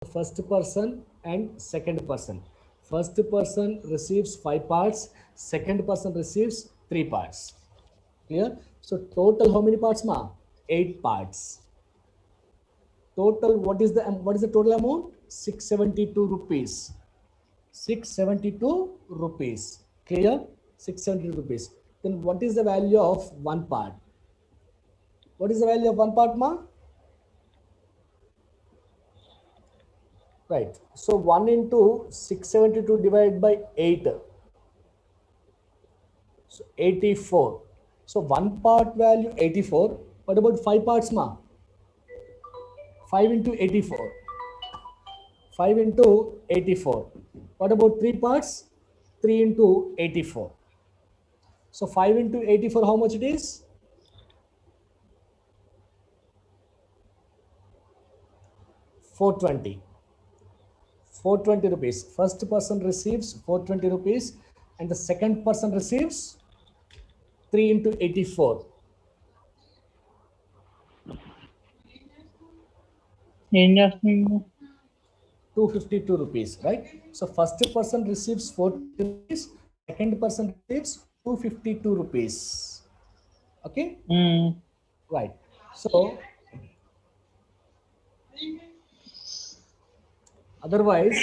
first person and second person. First person receives 5 parts, second person receives 3 parts. Clear? So total how many parts, ma? 8 parts. Total, what is the total amount? 672 rupees. 672 rupees. Clear? 672 rupees. Then what is the value of one part? What is the value of one part, ma? Right. So 1 into 672 divided by 8. So 84. So one part value 84. What about 5 parts, ma? 5 into 84. 5 into 84. What about 3 parts? 3 into 84. So 5 into 84, how much it is? 420. 420 rupees. First person receives 420 rupees and the second person receives 3 into 84. 252 rupees, right? So first person receives 40 rupees, second person receives 252 rupees. Okay? Right. So otherwise,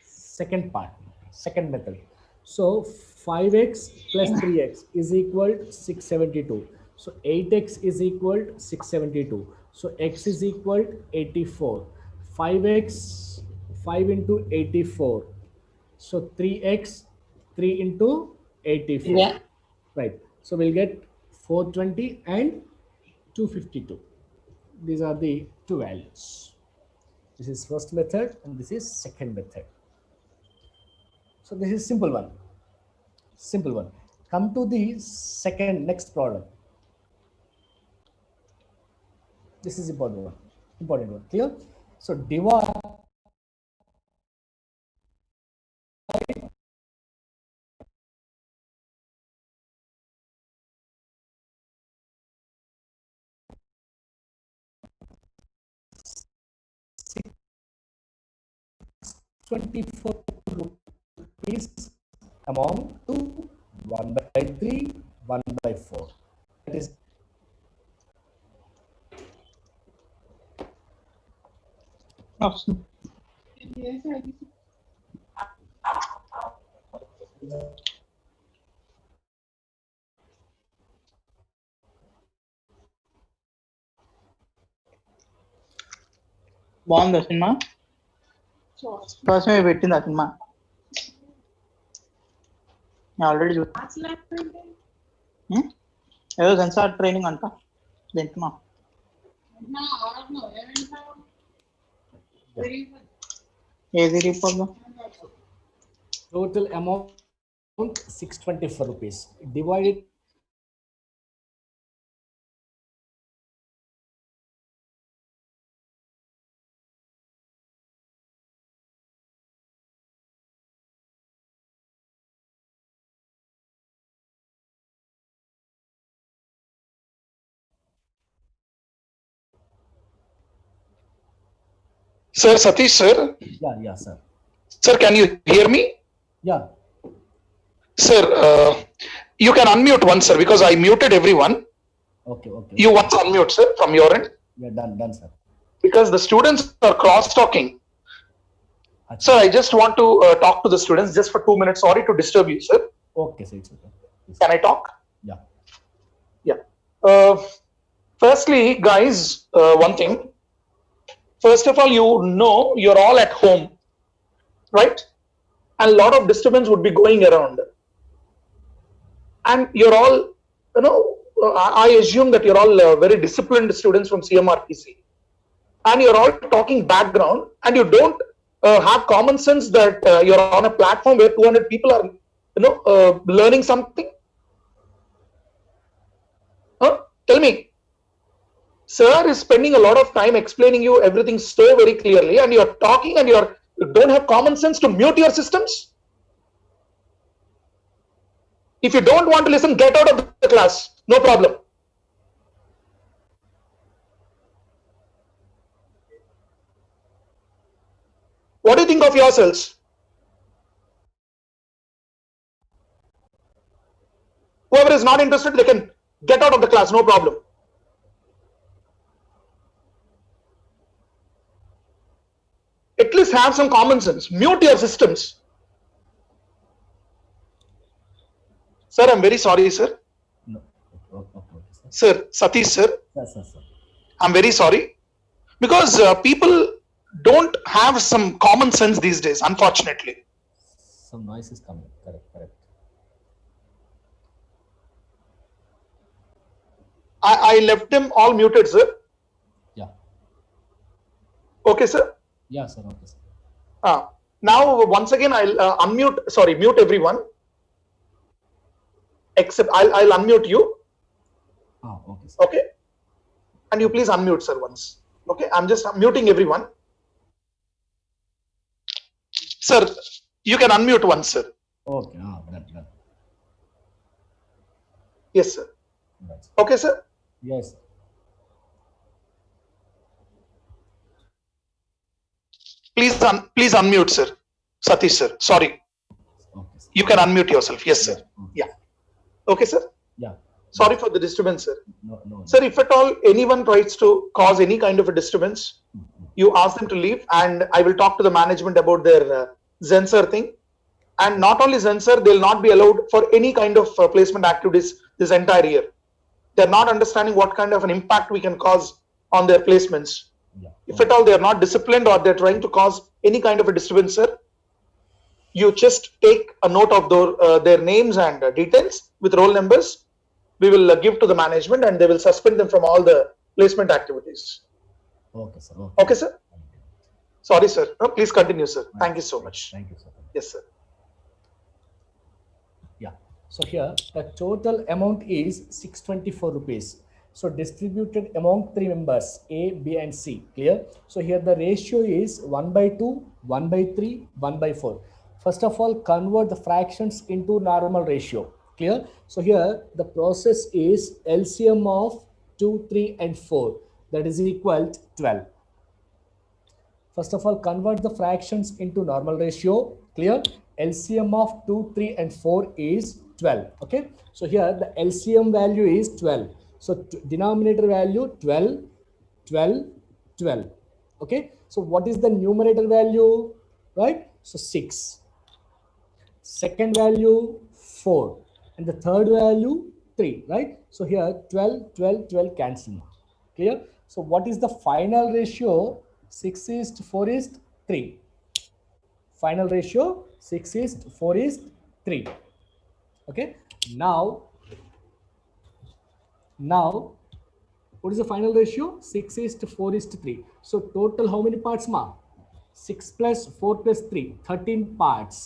second part, second method. So 5x plus 3x is equal to 672. So 8x is equal to 672. So x is equal to 84. 5x, 5 into 84. So 3x, 3 into 84. Yeah. Right. So we'll get 420 and 252. These are the two values. This is first method and this is second method. So this is simple one. Simple one. Come to the next problem. This is important one. Important one. Clear? So divide 24 rupees among 2, 1 by 3, 1 by 4. That is Awesome. బాగుందా cinema కోసమే పెట్టింది ఆ cinema already ఏదో censor training అంట తింటున్నా ఏది report total amount 624 rupees. Divided Sir, Satish, sir. yeah, sir. Sir, can you hear me? Yeah. Sir, you can unmute once, sir, because I muted everyone. Okay. You once unmute, sir, from your end. Yeah, done, sir. Because the students are cross-talking. Sir, I just want to talk to the students just for 2 minutes. Sorry to disturb you, sir. Okay, sir, it's okay. Can I talk? Yeah. Firstly, guys, one thing. First of all, you know you're all at home, right? And a lot of disturbance would be going around. And you're all, I assume that you're all very disciplined students from CMRPC. And you're all talking background and you don't have common sense that you're on a platform where 200 people are, learning something. Tell me. Sir is spending a lot of time explaining you everything so very clearly and you're talking and you don't have common sense to mute your systems. If you don't want to listen, get out of the class. No problem. What do you think of yourselves? Whoever is not interested, they can get out of the class, no problem. At least have some common sense. Mute your systems. Sir, I'm very sorry, sir. No. Okay, sir. Sir, Satish, sir. Sir. I'm very sorry. Because people don't have some common sense these days, unfortunately. Some noise is coming. Correct. I left them all muted, sir. Yeah. Okay, sir. Yeah, sir. Okay, sir. Now, once again, I'll mute everyone. Except I'll unmute you. Okay, sir. Okay. And you please unmute, sir, once. Okay. I'm just muting everyone. Sir, you can unmute once, sir. Okay. Done. Yes, sir. Right. Okay, sir. Yes. Please unmute, sir. Satish, sir. Sorry. Okay, sir. You can unmute yourself. Yes, sir. Okay. Yeah. Okay, sir. Yeah. Sorry for the disturbance, sir. No. Sir, if at all anyone tries to cause any kind of a disturbance, you ask them to leave, and I will talk to the management about their Zensar thing. And not only Zensar, they'll not be allowed for any kind of placement activities this entire year. They're not understanding what kind of an impact we can cause on their placements. Yeah. If at all they are not disciplined or they're trying to cause any kind of a disturbance, sir, you just take a note of their names and details with roll numbers. We will give to the management and they will suspend them from all the placement activities. Okay, sir. Okay, sir. Sorry, sir. No, please continue, sir. Thank you so much. Thank you, sir. Yes, sir. Yeah. So here the total amount is 624 rupees. So distributed among 3 members A, B, and C. Clear? So here the ratio is 1/2, 1/3, 1/4. First of all, convert the fractions into normal ratio. Clear? So here the process is LCM of 2, 3, and 4. That is equal to 12. First of all, convert the fractions into normal ratio. Clear? LCM of 2, 3, and 4 is 12. Okay. So here the LCM value is 12. So denominator value 12, 12, 12. Okay. So what is the numerator value? Right. So 6. Second value 4. And the third value 3. Right. So here 12, 12, 12 cancel. Clear? So what is the final ratio? 6:4:3. Final ratio 6:4:3. Okay. Now what is the final ratio? 6:4:3. So total how many parts, ma? 6 plus 4 plus 3, 13 parts.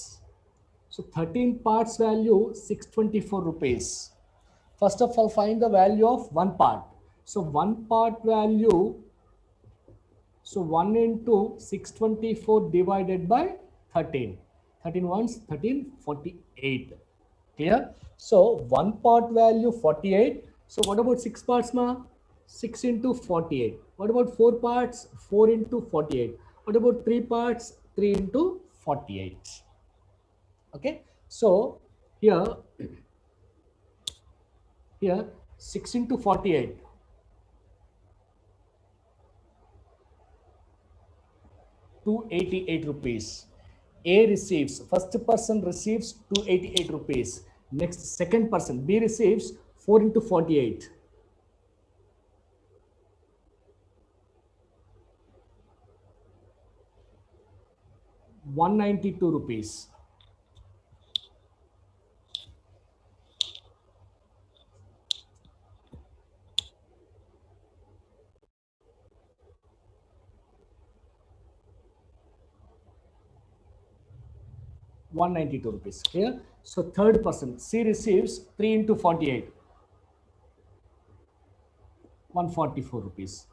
So 13 parts value 624 rupees. First of all, find the value of one part. So one part value, so 1 into 624 divided by 13. 13 ones, 13, 48. Clear? So one part value 48. So what about 6 parts, ma? 6 into 48. What about 4 parts? 4 into 48. What about 3 parts? 3 into 48. Okay. So here 6 into 48. 288 rupees. A receives, first person receives 288 rupees. Next, second person, B receives 4 into 48. ₹192. ₹192. Clear? So third person, C receives 3 into 48. 144 rupees.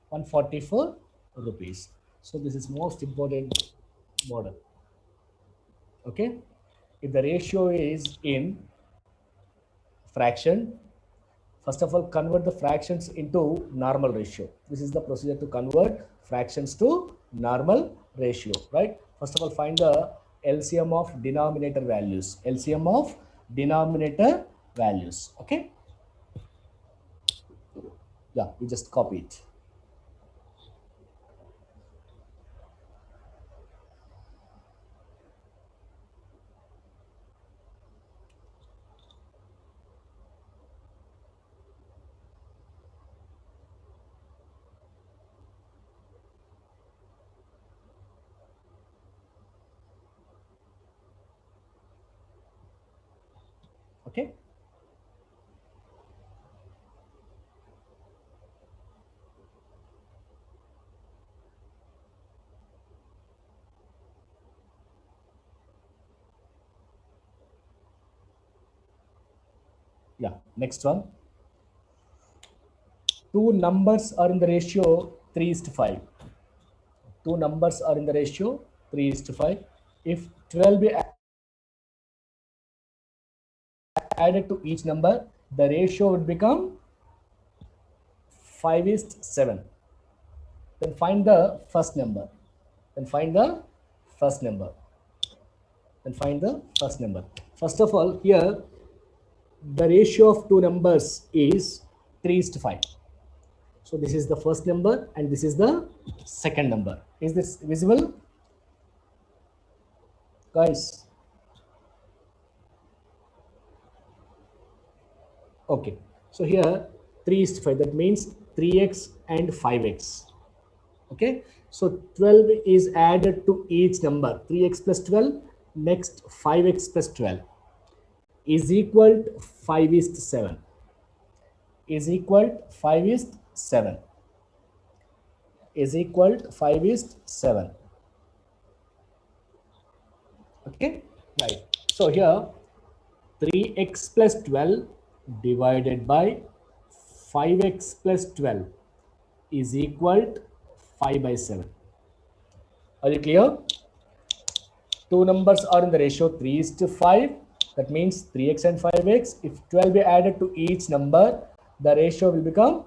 144 rupees. So this is most important model. Okay. If the ratio is in fraction, first of all, convert the fractions into normal ratio. This is the procedure to convert fractions to normal ratio, right? First of all, find the LCM of denominator values. LCM of denominator values. Okay. Yeah, we just copy it. Okay. Yeah, next one. Two numbers are in the ratio 3 is to 5. Two numbers are in the ratio 3 is to 5. If 12 be added to each number, the ratio would become 5 is to 7. Then find the first number. Then find the first number. Then find the first number. First of all, here the ratio of two numbers is 3 is to 5. So this is the first number and this is the second number. Is this visible? Guys. Okay. So here 3 is to 5. That means 3x and 5x. Okay. So 12 is added to each number. 3x plus 12. Next 5x plus 12 is equal to 5 is to 7. Is equal to 5 is to 7. Is equal to 5 is to 7. Okay, right. So here 3x plus 12 divided by 5x plus 12 is equal to 5 by 7. Are you clear? Two numbers are in the ratio 3 is to 5. That means 3x and 5x. If 12 be added to each number, the ratio will become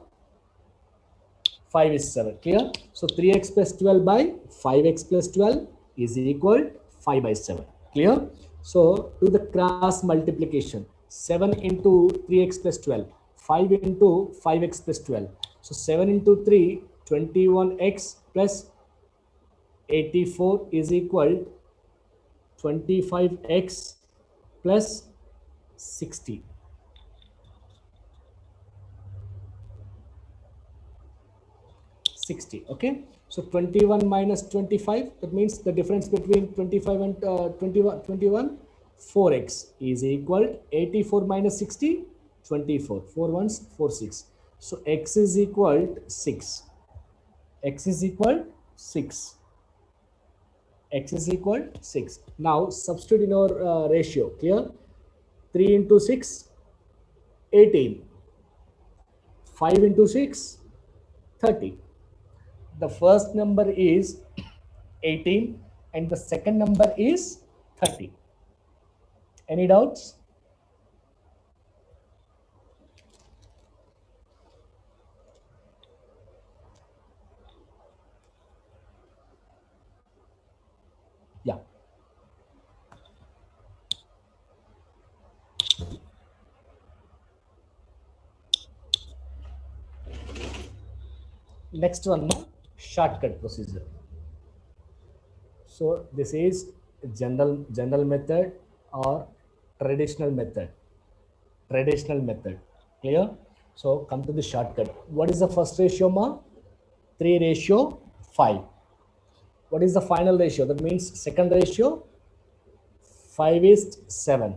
5 is 7. Clear? So 3x plus 12 by 5x plus 12 is equal to 5 by 7. Clear? So do the cross multiplication. 7 into 3x plus 12. 5 into 5x plus 12. So 7 into 3, 21x plus 84 is equal to 25x plus 60. Okay, so 21 minus 25, that means the difference between 25 and 21, 4x is equal to 84 minus 60, 24. 4 ones, 4 6. So x is equal to 6. X is equal to 6. X is equal to 6. Now substitute in our ratio. Clear? 3 into 6, 18. 5 into 6, 30. The first number is 18 and the second number is 30. Any doubts? Yeah. Next one, shortcut procedure. So this is general method or traditional method. Traditional method. Clear? So come to the shortcut. What is the first ratio, ma? 3 ratio 5. What is the final ratio? That means second ratio 5 is 7.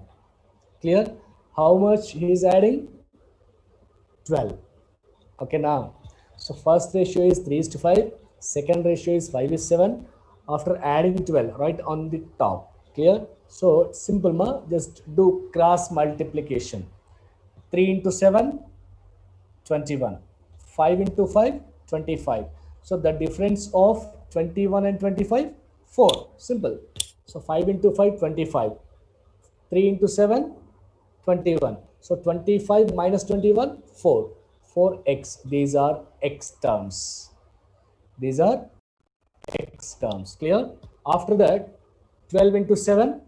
Clear? How much he is adding? 12. Okay, now. So first ratio is 3 is to 5. Second ratio is 5 is 7. After adding 12, right on the top. Clear? So simple, ma. Just do cross multiplication. 3 into 7, 21. 5 into 5, 25. So the difference of 21 and 25, 4. Simple. So 5 into 5, 25. 3 into 7, 21. So 25 minus 21, 4. 4x. These are x terms. These are x terms. Clear? After that, 12 into 7,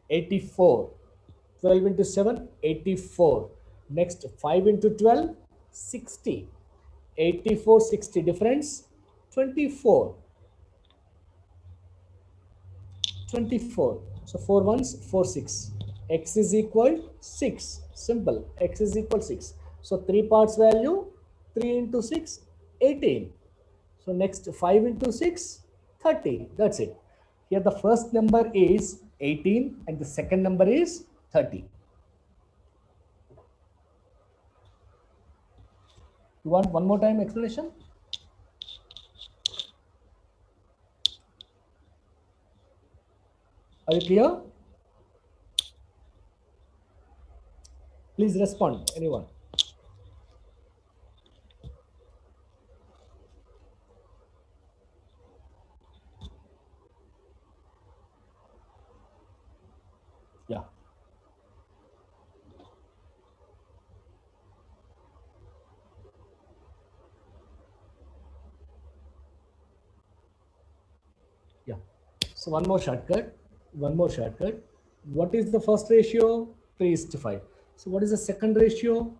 84. 12 into 7, 84. Next, 5 into 12, 60. 84, 60 difference, 24. 24. So 4 ones, 4 6. X is equal 6. Simple. X is equal 6. So 3 parts value, 3 into 6, 18. So next 5 into 6, 30. That's it. Here the first number is 18 and the second number is 30. You want one more time explanation? Are you clear? Please respond, anyone. Yeah. Yeah. So one more shortcut. One more shortcut. What is the first ratio? 3:5. So what is the second ratio?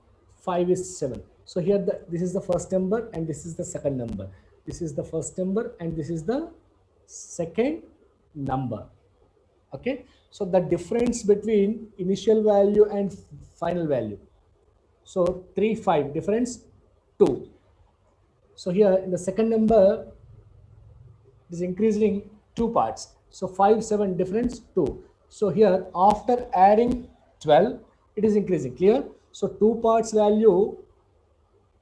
5:7. So here this is the first number and this is the second number. This is the first number and this is the second number. Okay. So the difference between initial value and final value. So 3, 5 difference 2. So here in the second number is increasing 2 parts. So 5, 7 difference 2. So here after adding 12, it is increasing. Clear? So 2 parts value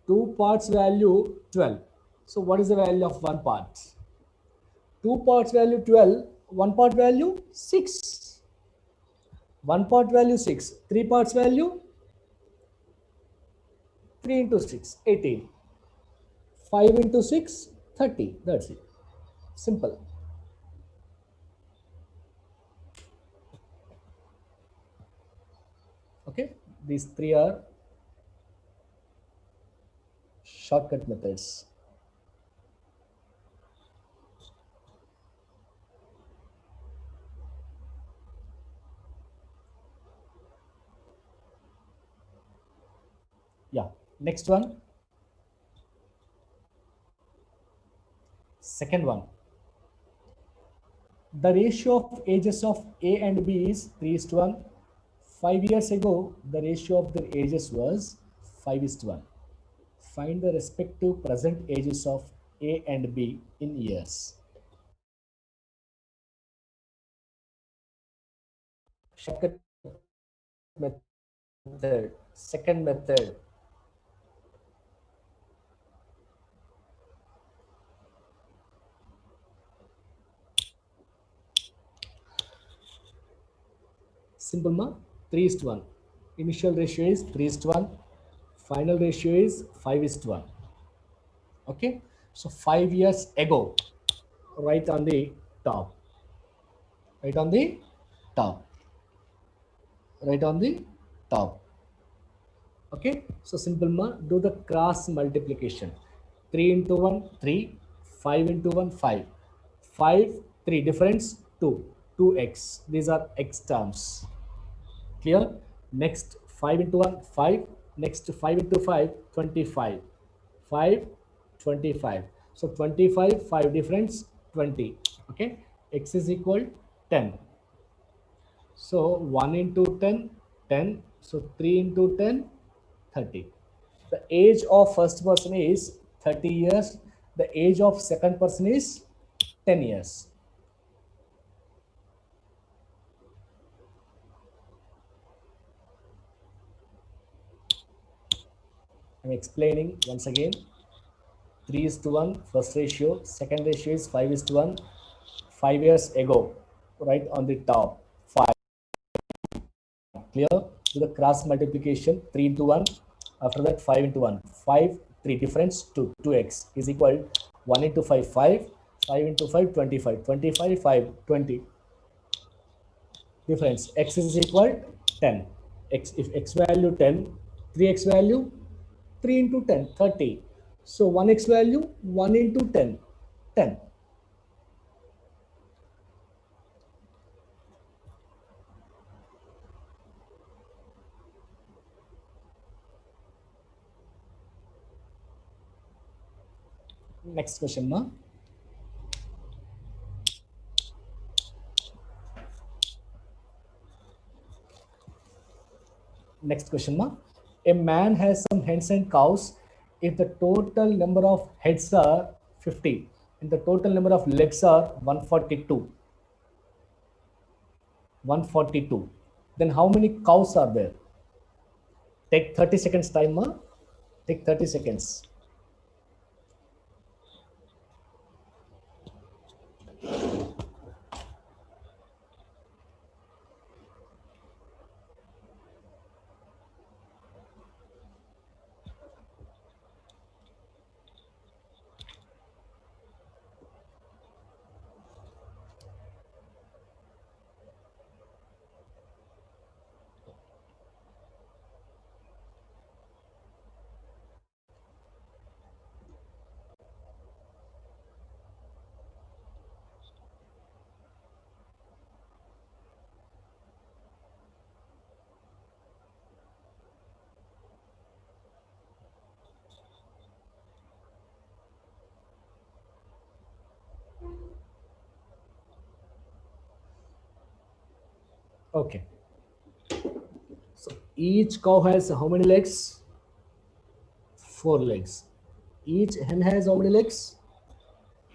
12. So what is the value of 1 part? 2 parts value 12, 1 part value 6. 1 part value 6. 3 parts value 3 into 6, 18. 5 into 6, 30. That's it. Simple. Okay, these three are shortcut methods. Yeah, next one. Second one. The ratio of ages of A and B is 3:1. 5 years ago, the ratio of their ages was 5:1. Find the respective present ages of A and B in years. Shortcut method. Second method. Simple ma, 3:1. Initial ratio is 3:1. Final ratio is 5:1. Okay, so 5 years ago, right on the top. Right on the top. Right on the top. Okay, so simple ma, do the cross multiplication. 3 into 1, 3. 5 into 1, 5. 5, 3 difference 2. 2x. These are x terms. Clear? Next 5 into 1, 5. Next 5 into 5, 25. 5, 25. So 25, 5 difference 20. Okay, x is equal 10. So 1 into 10, 10. So 3 into 10, 30. The age of first person is 30 years. The age of second person is 10 years. I'm explaining once again. 3:1 first ratio, second ratio is 5:1. 5 years ago, right on the top, 5. Clear? Do the cross multiplication, 3 into 1. After that, 5 into 1. 5, 3 difference 2. 2x is equal 1 into 5, 5. 5 into 5, 25. 25, 5, 20. Difference x is equal 10. X, if x value 10, 3x value 3 into 10, 30. So 1x value 1 into 10, 10. Next question, ma. Next question, ma. A man has some hens and cows. If the total number of heads are 50 and the total number of legs are 142, then how many cows are there? Take 30 seconds time, ma. Take 30 seconds. Okay. So each cow has how many legs? 4 legs. Each hen has how many legs?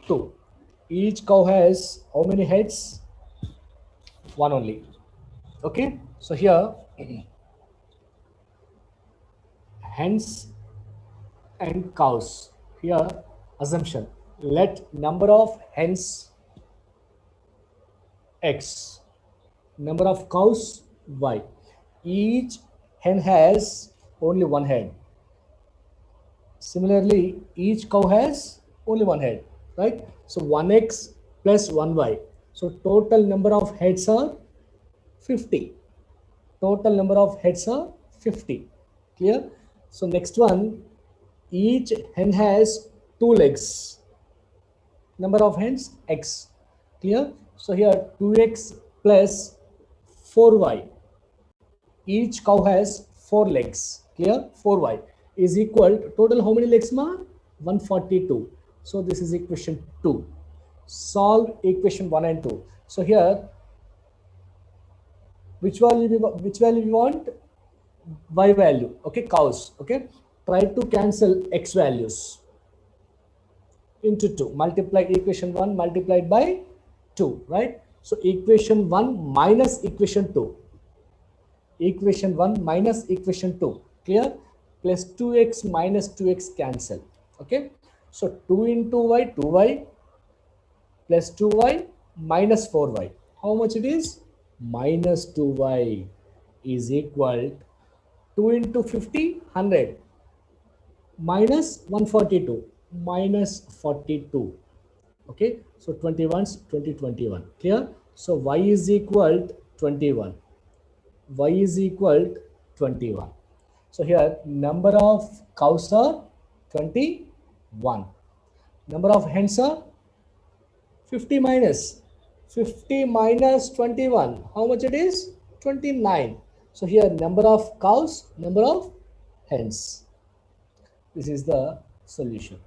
2. Each cow has how many heads? 1 only. Okay. So here, hens and cows. Here, assumption. Let number of hens X, number of cows Y. Each hen has only 1 head. Similarly, each cow has only 1 head, right? So 1x plus 1y. So total number of heads are 50. Total number of heads are 50. Clear? So next one, each hen has 2 legs. Number of hens x. Clear? So here 2x plus 4y. Each cow has 4 legs. Clear? 4y is equal to total how many legs, ma? 142. So this is equation 2. Solve equation 1 and 2. So here, which value we want? Y value. Okay, cows. Okay, try to cancel x values into 2. Multiply equation 1 multiplied by 2, right? So equation 1 minus equation 2. Equation 1 minus equation 2. Clear? Plus 2x minus 2x cancel. Okay. So 2 into y, 2y plus 2y minus 4y. How much it is? Minus 2y is equal 2 into 50, 100 minus 142 minus 42. Okay. So 21's 20, 21. Clear? So y is equal 21. Y is equal 21. So here number of cows are 21. Number of hens are 50 minus 21. How much it is? 29. So here number of cows, number of hens. This is the solution.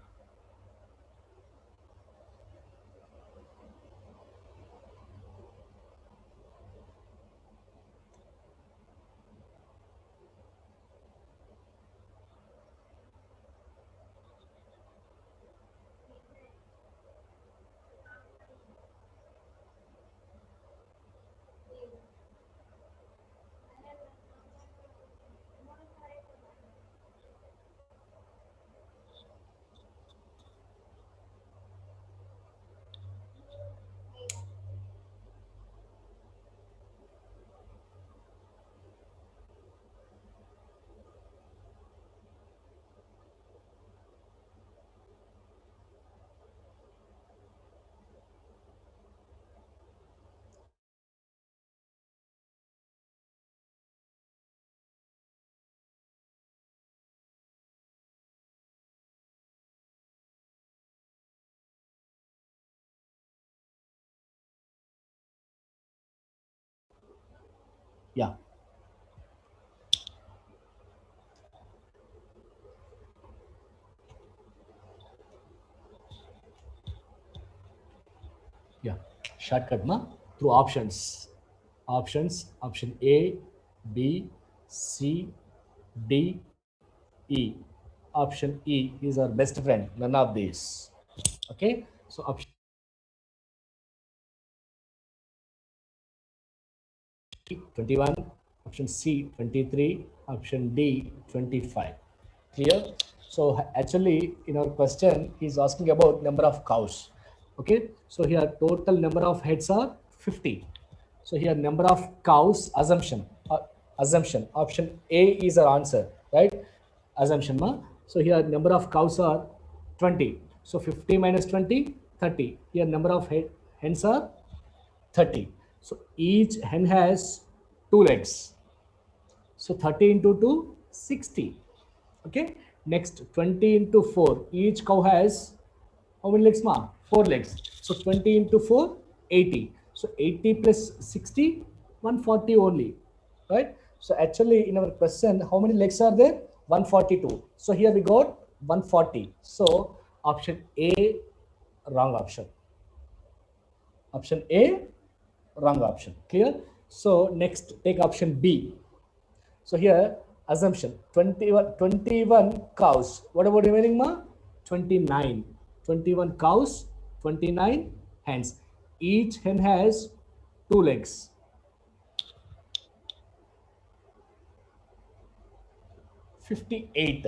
Yeah. Yeah, shortcut ma through options. Option A, B, C, D, E. Option E is our best friend. None of these. Okay. So option 21, option C 23, option D 25. Clear? So actually in our question he's asking about number of cows. Okay, so here total number of heads are 50. So here number of cows, assumption option A is our answer, right? Assumption ma. So here number of cows are 20. So 50 minus 20, 30. Here number of hens are 30. So each hen has two legs. So 30 into 2, 60. Okay. Next 20 into 4. Each cow has how many legs ma? 4 legs. So 20 into 4, 80. So 80 plus 60, 140 only. Right. So actually in our question, how many legs are there? 142. So here we got 140. So option A, wrong option. Option A, wrong option. Clear? So next take option B. So here assumption 21 cows. What about remaining ma? 29. 21 cows, 29 hens. Each hen has two legs. 58.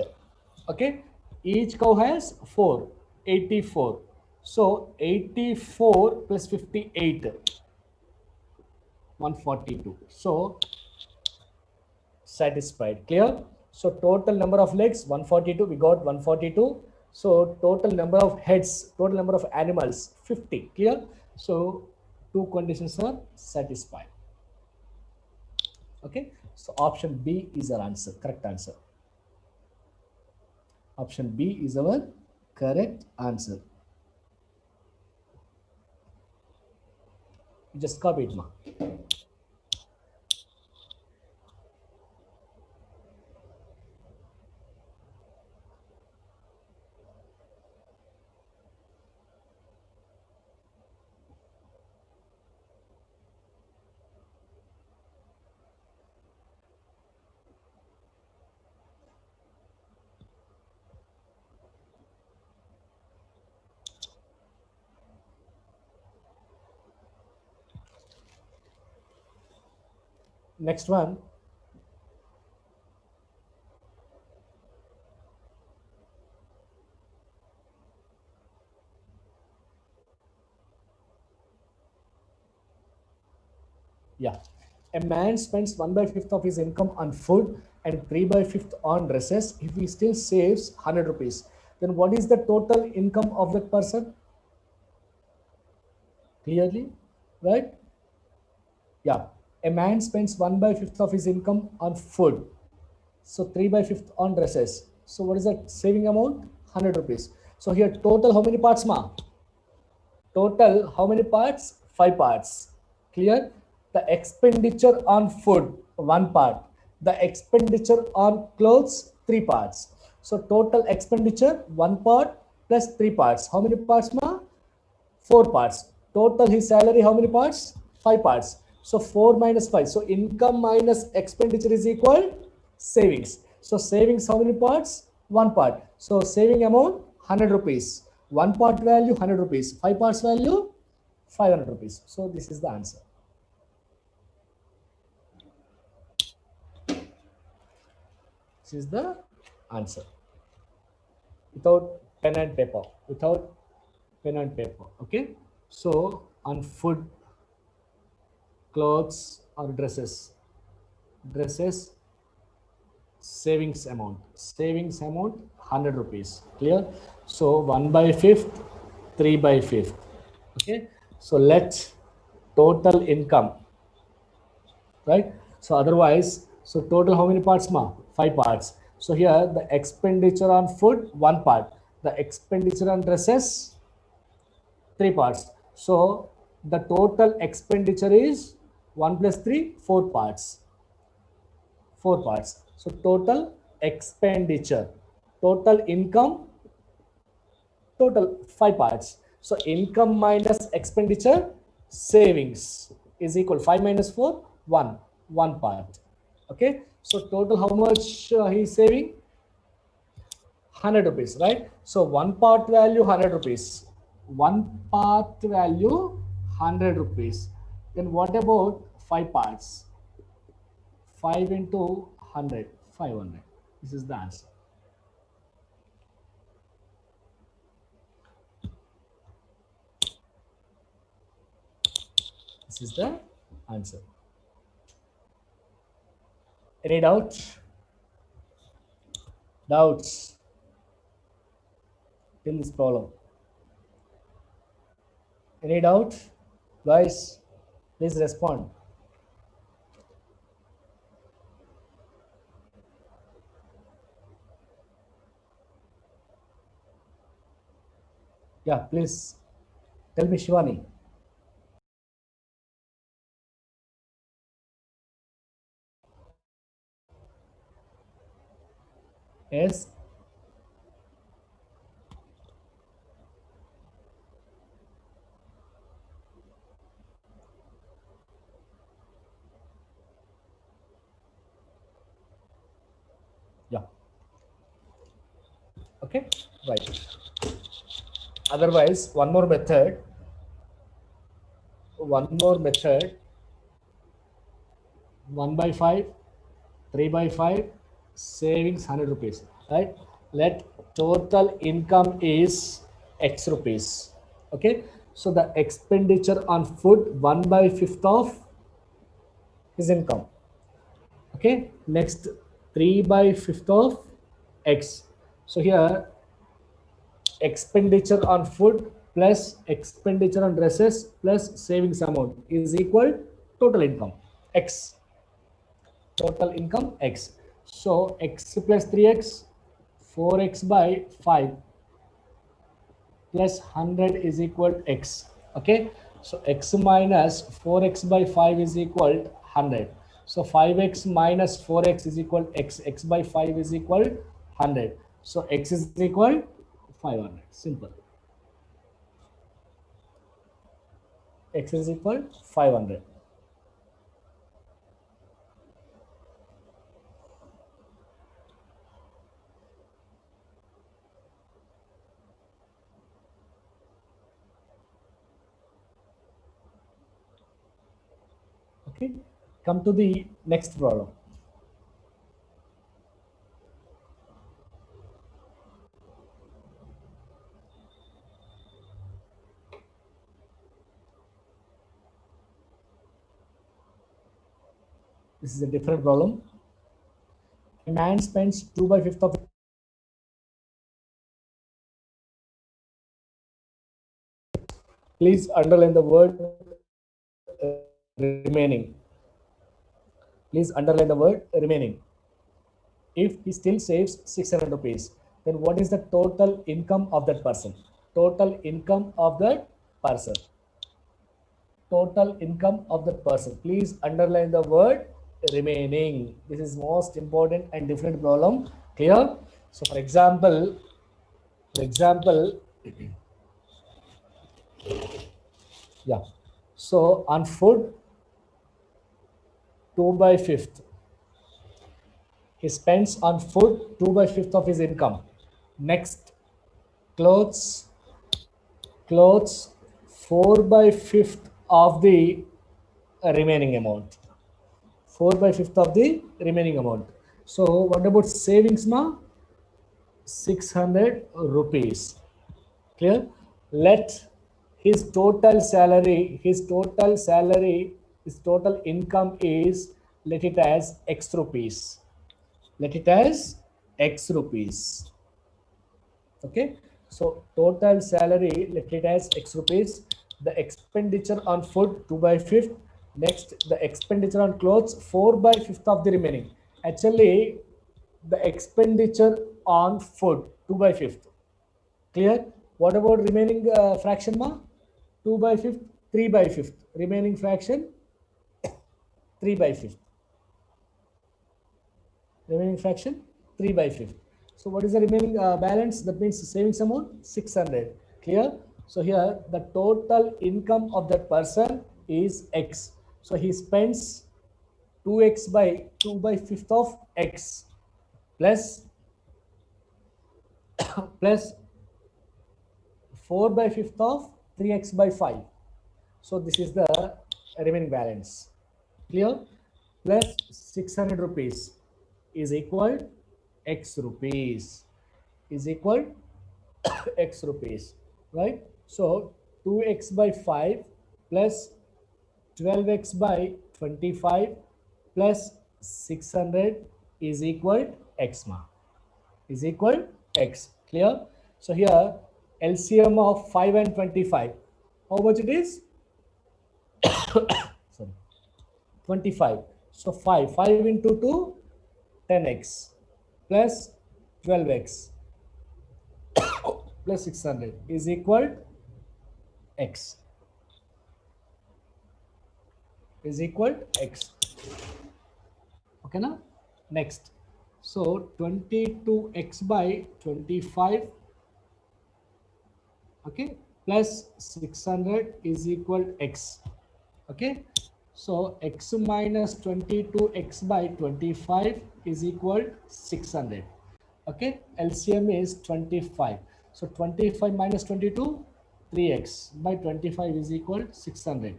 Okay. Each cow has 4. 84. So 84 plus 58. 142. So satisfied. Clear? So total number of legs 142. We got 142. So total number of heads, total number of animals 50. Clear? So two conditions are satisfied. Okay. So option B is our answer. Correct answer. Option B is our correct answer. You just copy it, ma. Next one. Yeah. A man spends 1/5 of his income on food and 3/5 on dresses. If he still saves 100 rupees, then what is the total income of that person? Clearly, right? Yeah. A man spends 1/5 of his income on food. So 3/5 on dresses. So what is that saving amount? 100 rupees. So here total how many parts, ma? Total how many parts? 5 parts. Clear? The expenditure on food, 1 part. The expenditure on clothes, 3 parts. So total expenditure, 1 part plus 3 parts. How many parts, ma? 4 parts. Total his salary, how many parts? 5 parts. So 4 minus 5. So income minus expenditure is equal savings. So savings, how many parts? 1 part. So saving amount 100 rupees. 1 part value 100 rupees. 5 parts value 500 rupees. So this is the answer. This is the answer. Without pen and paper. Without pen and paper. Okay. So on food, clothes or dresses, savings amount 100 rupees. Clear? So 1/5, 3/5. Okay. So let's total income, right? So otherwise, so total how many parts, ma? 5 parts. So here the expenditure on food, 1 part. The expenditure on dresses, 3 parts. So the total expenditure is 1 plus 3, 4 parts. 4 parts. So total expenditure, total income, total 5 parts. So income minus expenditure, savings is equal 5 minus 4, 1 part. Okay, so total how much he is saving? 100 rupees, right? So one part value 100 rupees. One part value 100 rupees. Then what about 5 parts? 5 into 100, 500. This is the answer. This is the answer. Any doubts? Doubts till this problem? Any doubt? Guys, please respond. Yeah, please tell me, Shivani. Yes. Yeah. Okay, right. Otherwise, one more method, 1 by 5, 3 by 5, savings 100 rupees, right? Let total income is X rupees. Okay, so the expenditure on food 1 by 5th of his income. Okay, next 3 by 5th of X. So here expenditure on food plus expenditure on dresses plus savings amount is equal total income X. Total income X. So X plus 3X, 4X by 5 plus 100 is equal to X. Okay, so X minus 4X by 5 is equal to 100. So 5X minus 4X is equal to X. X by 5 is equal to 100. So X is equal to 500. Simple. X is equal to 500. Okay, come to the next problem. This is a different problem. A man spends 2 by 5th of please underline the word remaining. Please underline the word remaining. If he still saves 600 rupees, then what is the total income of that person? Total income of that person. Total income of that person. Please underline the word remaining. This is most important and different problem. Clear? So for example, yeah. So on food, 2 by 5th. He spends on food 2 by 5th of his income. Next, clothes 4 by 5th of the remaining amount. 4 by 5th of the remaining amount. So what about savings, ma? 600 rupees. Clear? Let his total salary, his total income is, let it as X rupees. Let it as X rupees. Okay, so total salary, let it as X rupees. The expenditure on food 2 by 5th. Next, the expenditure on clothes 4 by 5th of the remaining. Actually, the expenditure on food 2 by 5th. Clear? What about remaining fraction, ma? 2 by 5th, 3 by 5th. Remaining fraction 3 by 5th. Remaining fraction 3 by 5th. So what is the remaining balance? That means savings amount 600. Clear? So here the total income of that person is X. So he spends 2x by 2 by 5th of X plus plus 4 by 5th of 3x by 5. So this is the remaining balance. Clear? Plus 600 rupees is equal X rupees is equal X rupees, right? So 2x by 5 plus 12x by 25 plus 600 is equal X ma. Is equal X. Clear? So here LCM of 5 and 25. How much it is? Sorry, 25. So 5 into 2, 10x plus 12x plus 600 is equal X. Is equal X. Okay, now next. So 22x by 25, okay, plus 600 is equal X. Okay, so X minus 22x by 25 is equal 600. Okay, LCM is 25. So 25 minus 22, 3x by 25 is equal 600.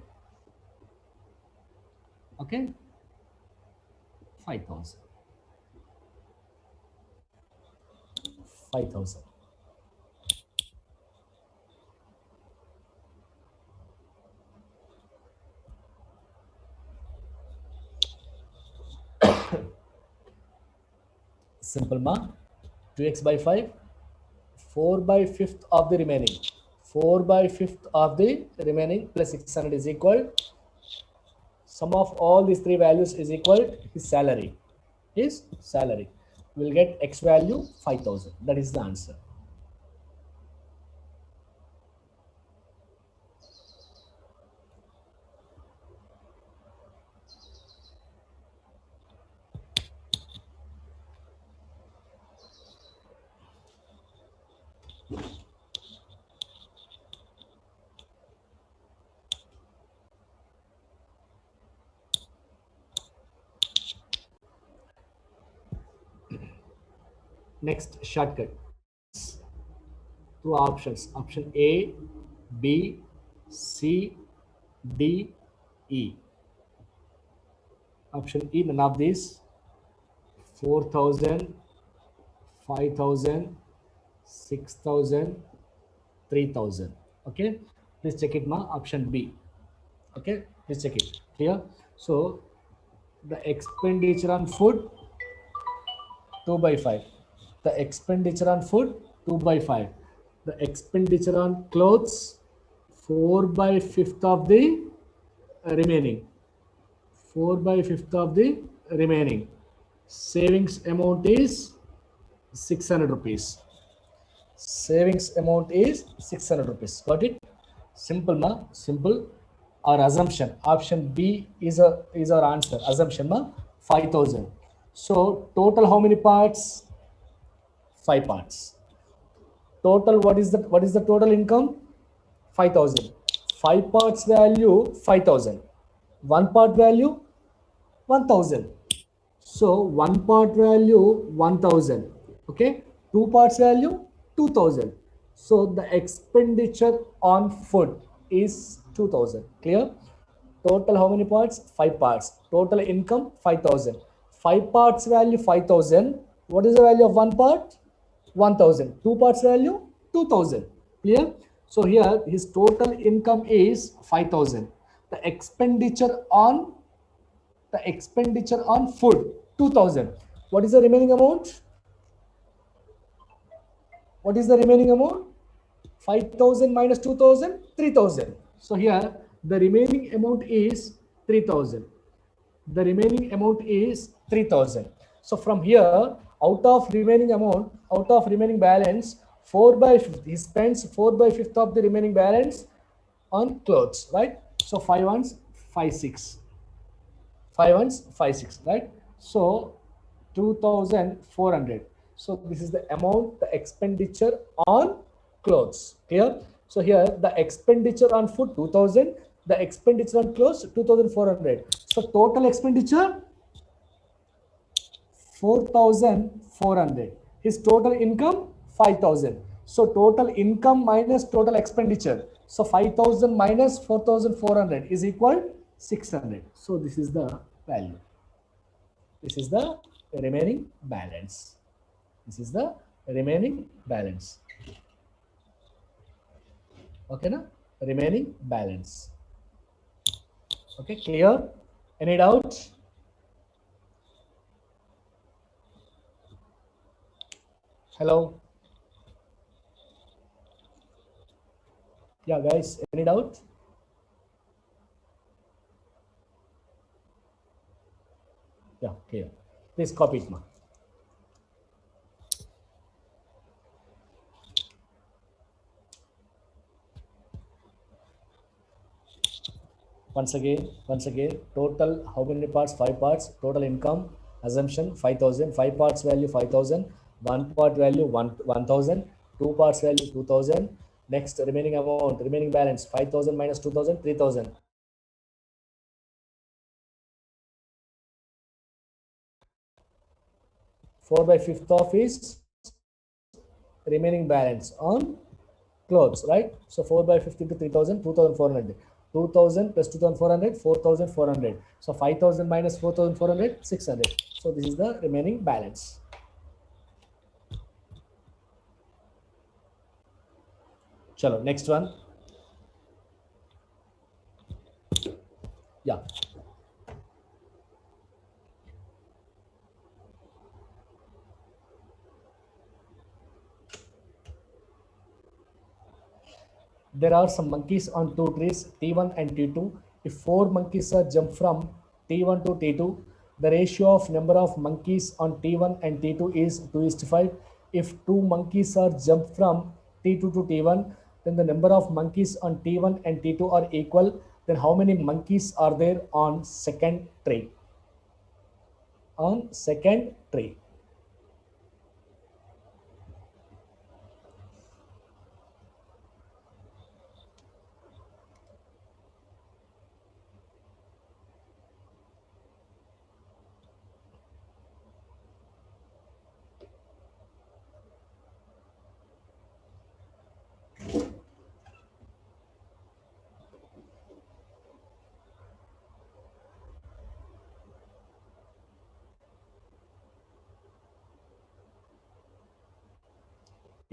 Okay, 5,000. 5,000. Simple ma. 2x by 5, 4 by 5th of the remaining. 4 by 5th of the remaining plus 600 is equal. Sum of all these three values is equal his salary. His salary. We'll get X value 5,000. That is the answer. Next shortcut through options. Option A, B, C, D, E. Option E, none of these. 4,000, 5,000, 6,000, 3,000. Okay, please check it ma. Option B. Okay, please check it. Clear? So the expenditure on food 2 by 5. The expenditure on food 2 by 5. The expenditure on clothes 4 by 5th of the remaining. 4 by 5th of the remaining. Savings amount is 600 rupees. Savings amount is 600 rupees. Got it? Simple ma. Simple. Our assumption. Option B is our answer. Assumption ma. 5,000. So total how many parts? 5 parts. Total what is the total income? 5,000. 5 parts value 5,000. 1 part value 1,000. So 1 part value 1,000. Okay. 2 parts value 2,000. So the expenditure on food is 2,000. Clear? Total how many parts? 5 parts. Total income 5,000. 5 parts value 5,000. What is the value of 1 part? 1,000. 2 parts value 2,000. Clear? So here his total income is 5,000. The expenditure on food 2,000. What is the remaining amount? What is the remaining amount? 5,000 minus 2,000, 3,000. So here the remaining amount is 3,000. The remaining amount is 3,000. So from here, out of remaining balance, 4 by 5th, he spends 4 by 5th of the remaining balance on clothes, right? So 5 ones, 5, 6. 5 ones, 5, 6, right? So 2,400. So this is the amount, the expenditure on clothes. Clear? So here the expenditure on food 2000, the expenditure on clothes 2400. So total expenditure 4400. His total income 5000. So total income minus total expenditure. So 5000 minus 4400 is equal 600. So this is the value. This is the remaining balance. This is the remaining balance. Okay, na? Remaining balance. Okay, clear? Any doubt? Hello? Yeah, guys, any doubt? Yeah, clear. Please copy it, ma. Once again, total how many parts? 5 parts. Total income assumption 5000. 5 parts value 5000. 1 part value 1000. 2 parts value 2000. Next remaining amount, remaining balance 5000 minus 2000, 3000. 4/5 of his remaining balance on clothes, right? So 4/5 into 3000, 2400. 2000 plus 2400, 4400. So 5000 minus 4400, 600. So this is the remaining balance. Chalo, next one. Yeah. There are some monkeys on 2 trees, T1 and T2. If 4 monkeys are jumped from T1 to T2, the ratio of number of monkeys on T1 and T2 is 2:5. If 2 monkeys are jumped from T2 to T1, then the number of monkeys on T1 and T2 are equal. Then how many monkeys are there on second tree? On second tree.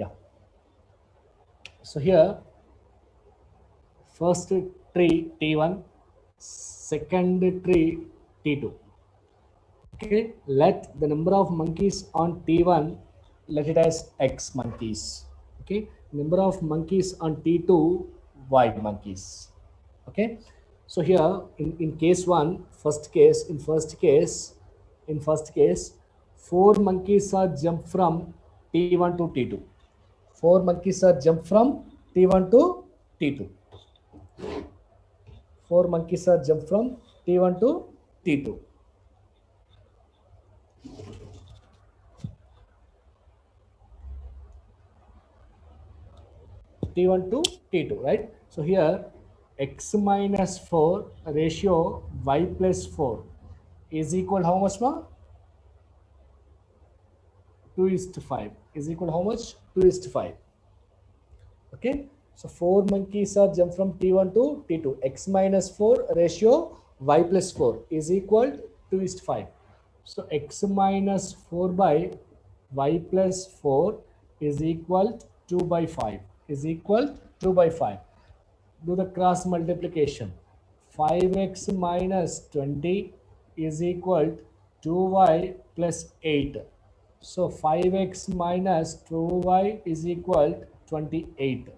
Yeah. So here, first tree T1, second tree T2. Okay, let the number of monkeys on T1, let it as X monkeys. Okay, number of monkeys on T2, Y monkeys. Okay, so here in case one, in first case, 4 monkeys are jumped from T1 to T2. 4 monkeys are jumped from T1 to T2. 4 monkeys are jumped from T1 to T2. T1 to T2, right? So here x minus 4 ratio y plus 4 is equal how much, ma? 2:5 is equal how much? 2:5. Okay, so 4 monkeys are jumped from T1 to T2. X minus 4 ratio y plus 4 is equal to 2:5. So x minus 4 by y plus 4 is equal to 2/5 is equal to 2/5. Do the cross multiplication. 5x minus 20 is equal to 2y plus 8. So 5x minus 2y is equal to 28.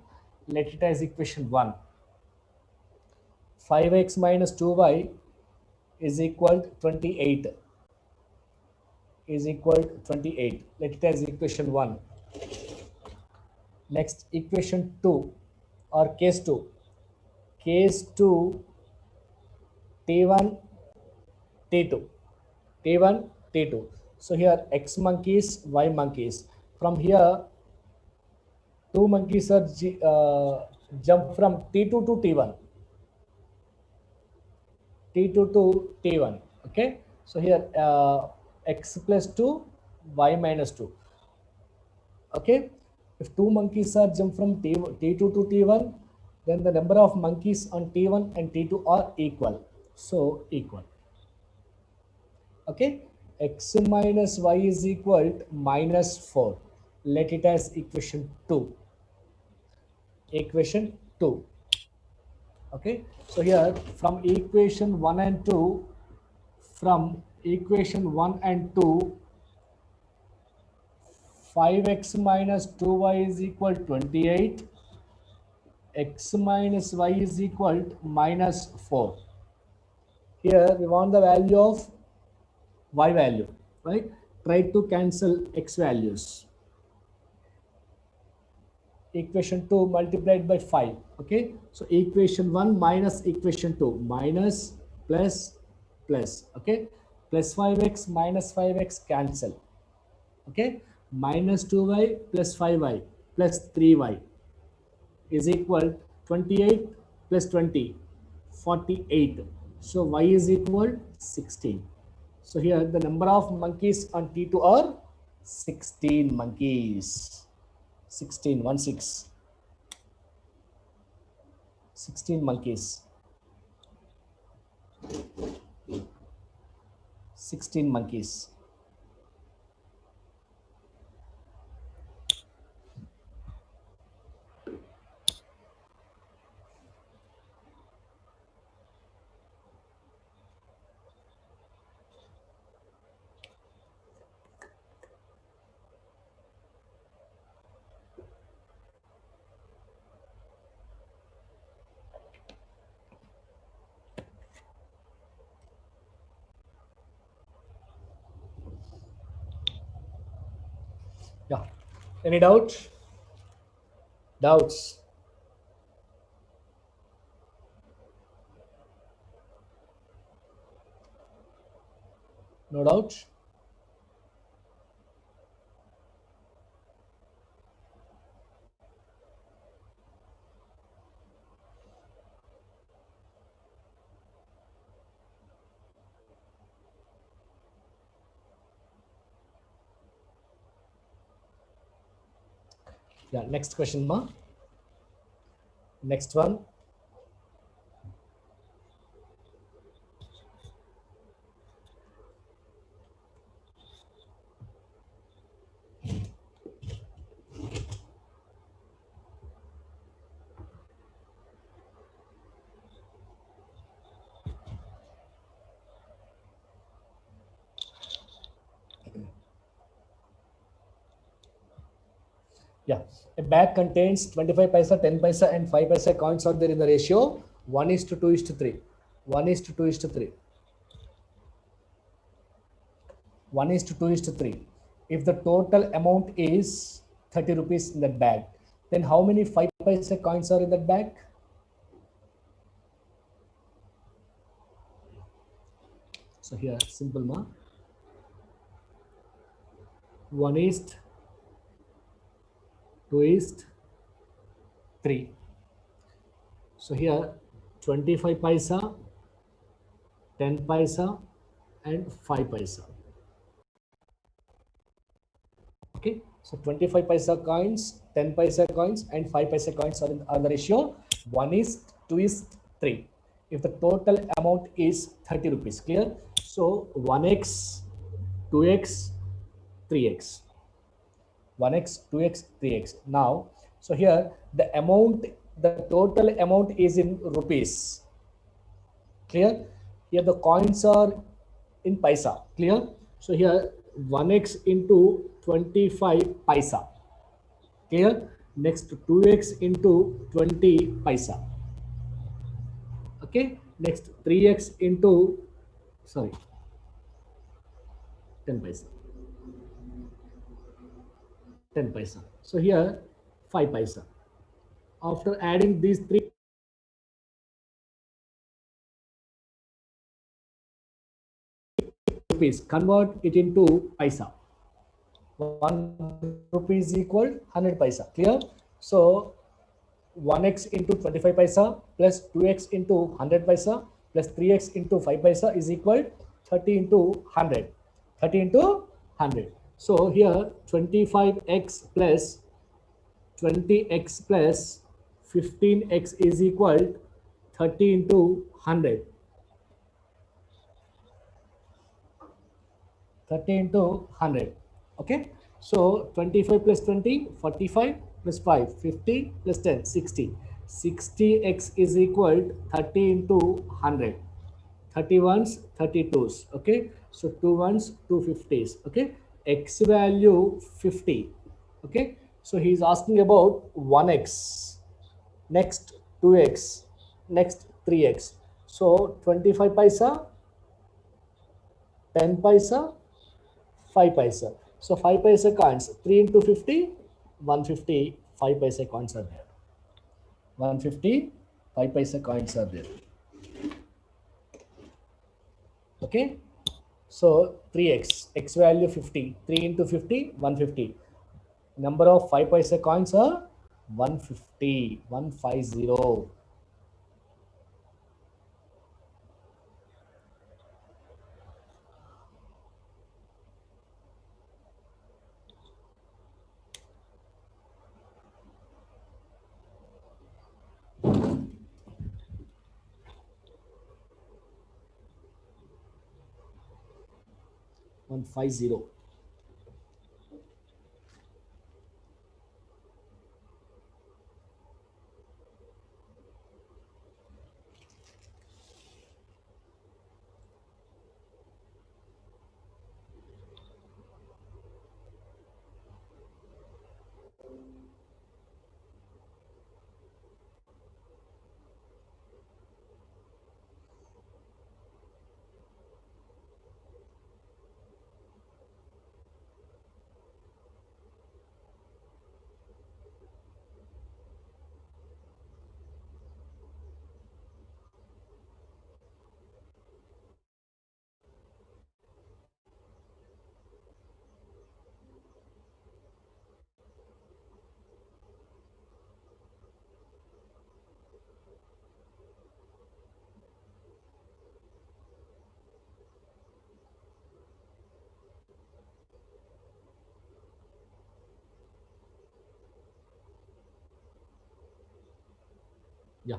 Let it as equation 1. 5x minus 2y is equal to 28. Is equal to 28. Let it as equation 1. Next, equation 2 or case 2. Case 2, T1, T2. T1, T2. So here X monkeys, Y monkeys. From here, 2 monkeys are jump from T2 to T1. T2 to T1. Okay. So here x plus 2, y minus 2. Okay. If two monkeys are jumped from T2 to T1, then the number of monkeys on T1 and T2 are equal. So equal. Okay. X minus y is equal to minus 4. Let it as equation 2. Equation 2. Okay. So here from equation 1 and 2, from equation 1 and 2, 5x minus 2y is equal to 28. X minus y is equal to minus 4. Here we want the value of y value, right? Try to cancel x values. Equation 2 multiplied by 5. Okay. So equation 1 minus equation 2, minus plus plus. Okay. Plus 5x minus 5x cancel. Okay. Minus 2y plus 5y plus 3y is equal 28 plus 20, 48. So y is equal 16. So here the number of monkeys on T2 are 16 monkeys. 16, 1 6. 16 monkeys. 16 monkeys. Yeah. Any doubt? Doubts? No doubt? Yeah. Next question, ma. Next one. Yeah, a bag contains 25 paisa, 10 paisa, and 5 paisa coins are there in the ratio 1 is to 2 is to 3. 1 is to 2 is to 3. 1 is to 2 is to 3. If the total amount is 30 rupees in that bag, then how many 5 paisa coins are in that bag? So here, simple ma. 1 is 2 is 3. So here 25 paisa, 10 paisa, and 5 paisa. Okay, so 25 paisa coins, 10 paisa coins, and 5 paisa coins are in the ratio 1 is 2 is 3. If the total amount is 30 rupees, clear? So 1x, 2x, 3x. 1x, 2x, 3x. Now, so here the amount, the total amount is in rupees. Clear? Here the coins are in paisa. Clear? So here 1x into 25 paisa. Clear? Next 2x into 20 paisa. Okay. Next 3x into, sorry, 10 paisa. 10 paisa. So here 5 paisa. After adding these three rupees, convert it into paisa. 1 rupee is equal 100 paisa. Clear? So 1x into 25 paisa plus 2x into 100 paisa plus 3x into 5 paisa is equal 30 into 100. 30 into 100. So here 25x plus 20x plus 15x is equal 30 into 100. 30 into 100. Okay. So 25 plus 20, 45 plus 5, 50 plus 10, 60. 60x is equal 30 into 100. 31s, 32s. Okay. So 2 1s, 250s. Okay. X value 50. Okay. So he's asking about 1x, next 2x, next 3x. So 25 paisa, 10 paisa, 5 paisa. So 5 paisa coins, 3 into 50, 150, 5 paisa coins are there. 150, 5 paisa coins are there. Okay. So 3x, x value 50, 3 into 50, 150. Number of 5 paisa coins are 150, 150. One five zero. Yeah.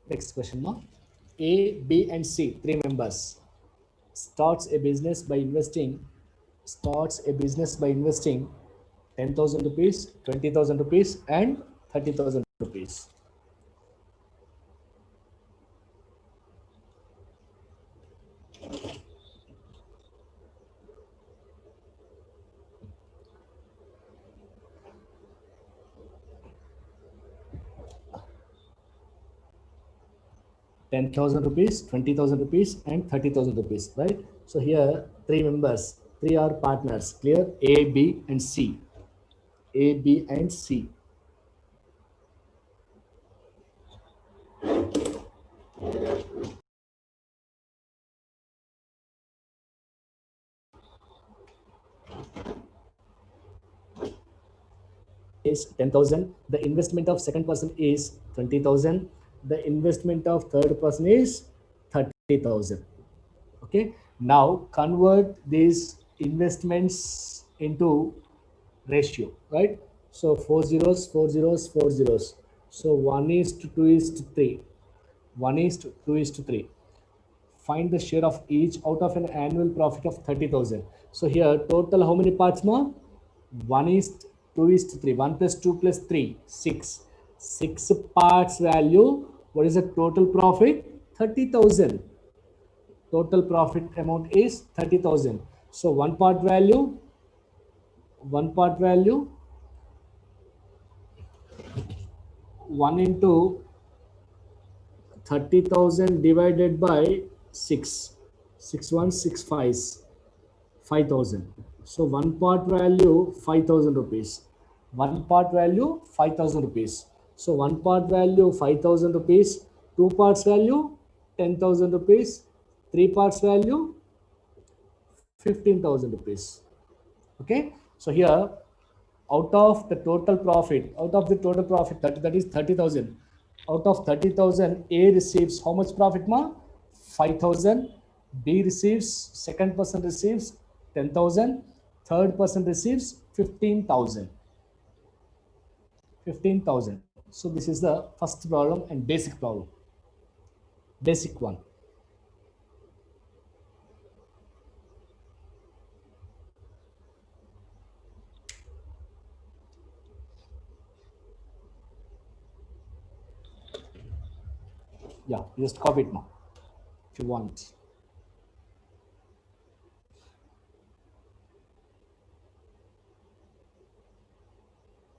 Next question, ma. A, B, and C, three members, starts a business by investing 10,000 rupees, 20,000 rupees, and 30,000 rupees. ₹10,000, ₹20,000, and ₹30,000, right? So here three members, three are partners, clear? A, B, and C. A, B, and C. Is 10,000. The investment of second person is 20,000. The investment of third person is 30,000. Okay. Now convert these investments into ratio, right? So 4 zeros, 4 zeros, 4 zeros. So 1 is to 2 is to 3. 1 is to 2 is to 3. Find the share of each out of an annual profit of 30,000. So here total how many parts more? 1 is 2 is to 3. 1 plus 2 plus 3, 6. 6 parts value. What is the total profit? 30,000. Total profit amount is 30,000. So one part value 1 into 30,000 divided by 6. 6 1 6 5s, 5,000. So one part value 5,000 rupees. One part value 5,000 rupees. So one part value 5,000 rupees. Two parts value 10,000 rupees. Three parts value 15,000 rupees. Okay. So here out of the total profit, 30, that is 30,000. Out of 30,000, A receives how much profit, ma? 5,000. B receives, second person receives 10,000. Third person receives 15,000. 15,000. So this is the first problem and basic problem. Basic one. Yeah, just copy it now if you want.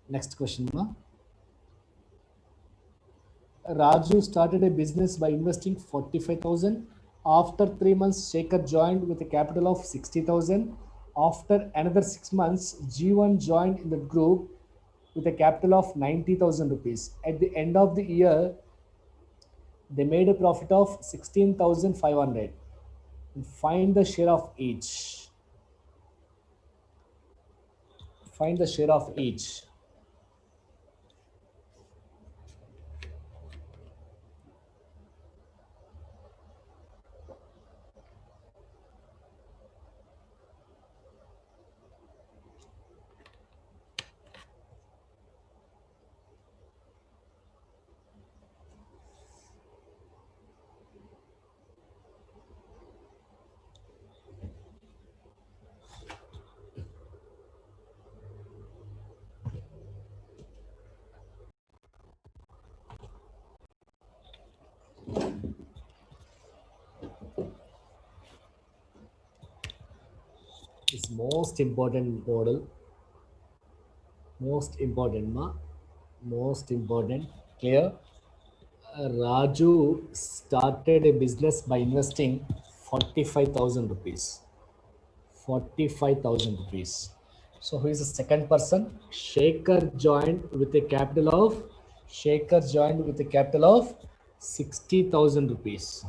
Next question, ma. Raju started a business by investing 45,000. After 3 months, Shekhar joined with a capital of 60,000. After another 6 months, G1 joined in the group with a capital of 90,000 rupees. At the end of the year, they made a profit of 16,500. Find the share of each. Find the share of each. It's most important model. Most important, ma. Most important. Clear? Raju started a business by investing 45,000 rupees. 45,000 rupees. So who is the second person? Shekhar joined with a capital of 60,000 rupees.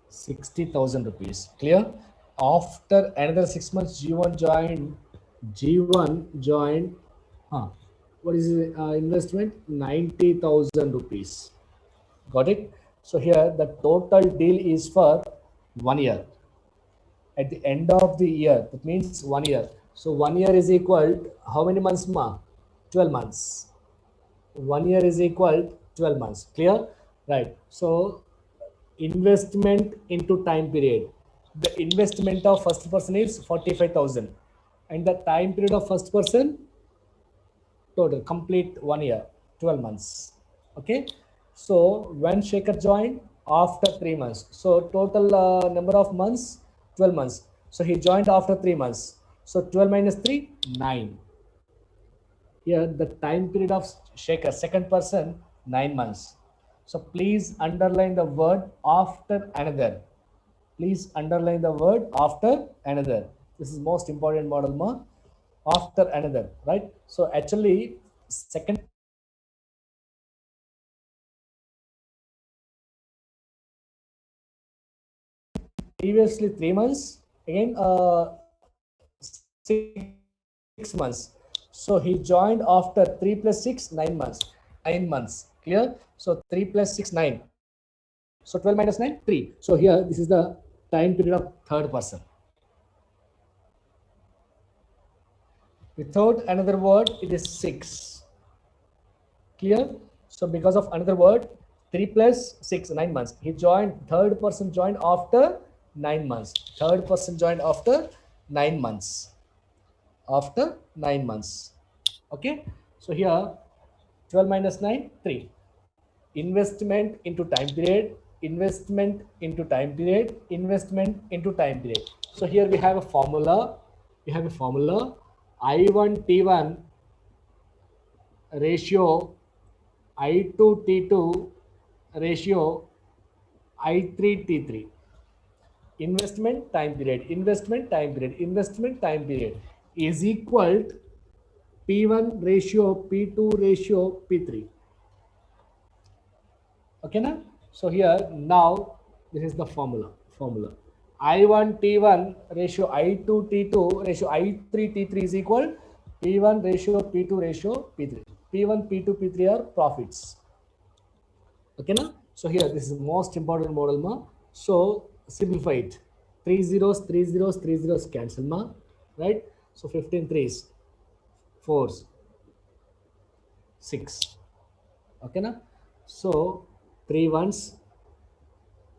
60,000 rupees. Clear? After another 6 months, G1 joined. What is the investment? 90,000 rupees. Got it? So here the total deal is for 1 year. At the end of the year, that means 1 year. So 1 year is equal to how many months, ma? 12 months. 1 year is equal to 12 months. Clear? Right. So investment into time period. The investment of first person is 45,000. And the time period of first person, total, complete 1 year, 12 months. Okay. So when Shekhar joined, after 3 months. So total number of months, 12 months. So he joined after 3 months. So 12 minus 3, 9. Here the time period of Shekhar, second person, 9 months. So please underline the word after another. Please underline the word after another. This is most important model, ma. After another, right? So actually, second previously 3 months, again 6 months. So he joined after 3 plus 6, 9 months. 9 months. Clear? So 3 plus 6, 9. So 12 minus 9, 3. So here, this is the time period of third person. Without another word, it is 6. Clear? So because of another word, 3 plus 6, 9 months. He joined, third person joined after 9 months. Third person joined after 9 months. After 9 months. Okay? So here, 12 minus 9, 3. Investment into time period, investment into time period, investment into time period. So here we have a formula. We have a formula. I1 T1 ratio I2 T2 ratio I3 T3. Investment time period, investment time period, investment time period is equal to P1 ratio, P2 ratio, P3. Okay, now? So here now this is the formula. I1 T1 ratio I2 T2 ratio I3 T3 is equal P1 ratio, P2 ratio, P3. P1, P2, P3 are profits. Okay, na? So here this is the most important model, ma. So simplify it. 3 zeros, 3 zeros, 3 zeros cancel, ma. Right? So 15 threes, 4s, 6. Okay, na? So 3 ones,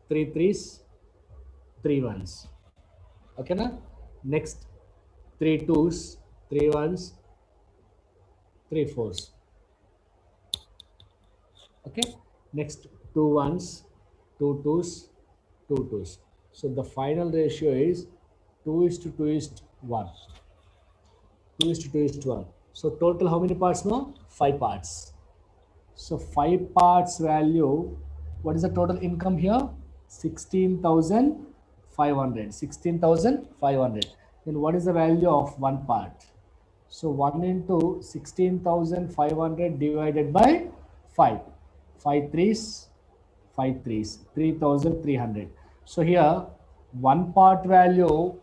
3 threes, 3 ones. Okay, na? Next 3 twos, 3 ones, 3 fours. Okay, next 2 ones, 2 twos, 2 twos. So the final ratio is 2 is to 2 is to 1. 2 is to 2 is to 1. So total how many parts now? 5 parts. So 5 parts value, what is the total income here? 16,500. 16,500. Then what is the value of one part? So 1 into 16,500 divided by 5. 5 threes, 5 threes, 3,300. So here one part value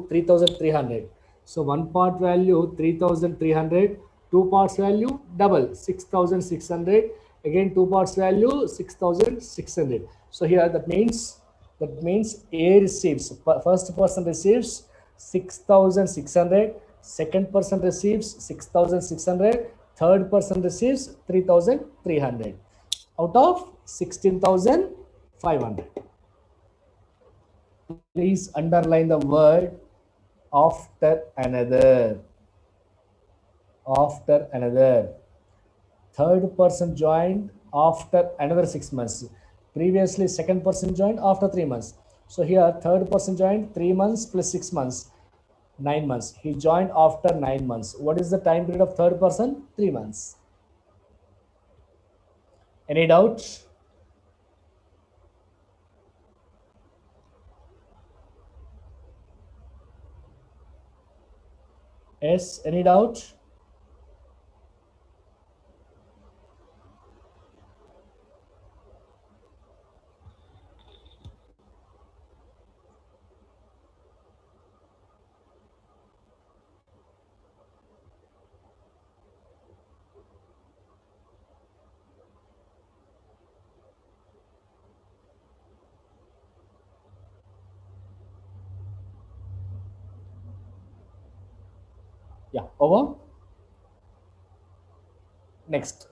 3,300. So one part value 3,300, two parts value double 6,600, again two parts value 6,600. So here that means A receives, first person receives 6,600, second person receives 6,600, third person receives 3,300 out of 16,500. Please underline the word after another. After another. Third person joined after another 6 months. Previously, second person joined after 3 months. So here, third person joined 3 months plus 6 months, 9 months. He joined after 9 months. What is the time period of third person? 3 months. Any doubt? Yes, any doubt? Yeah, over. Next.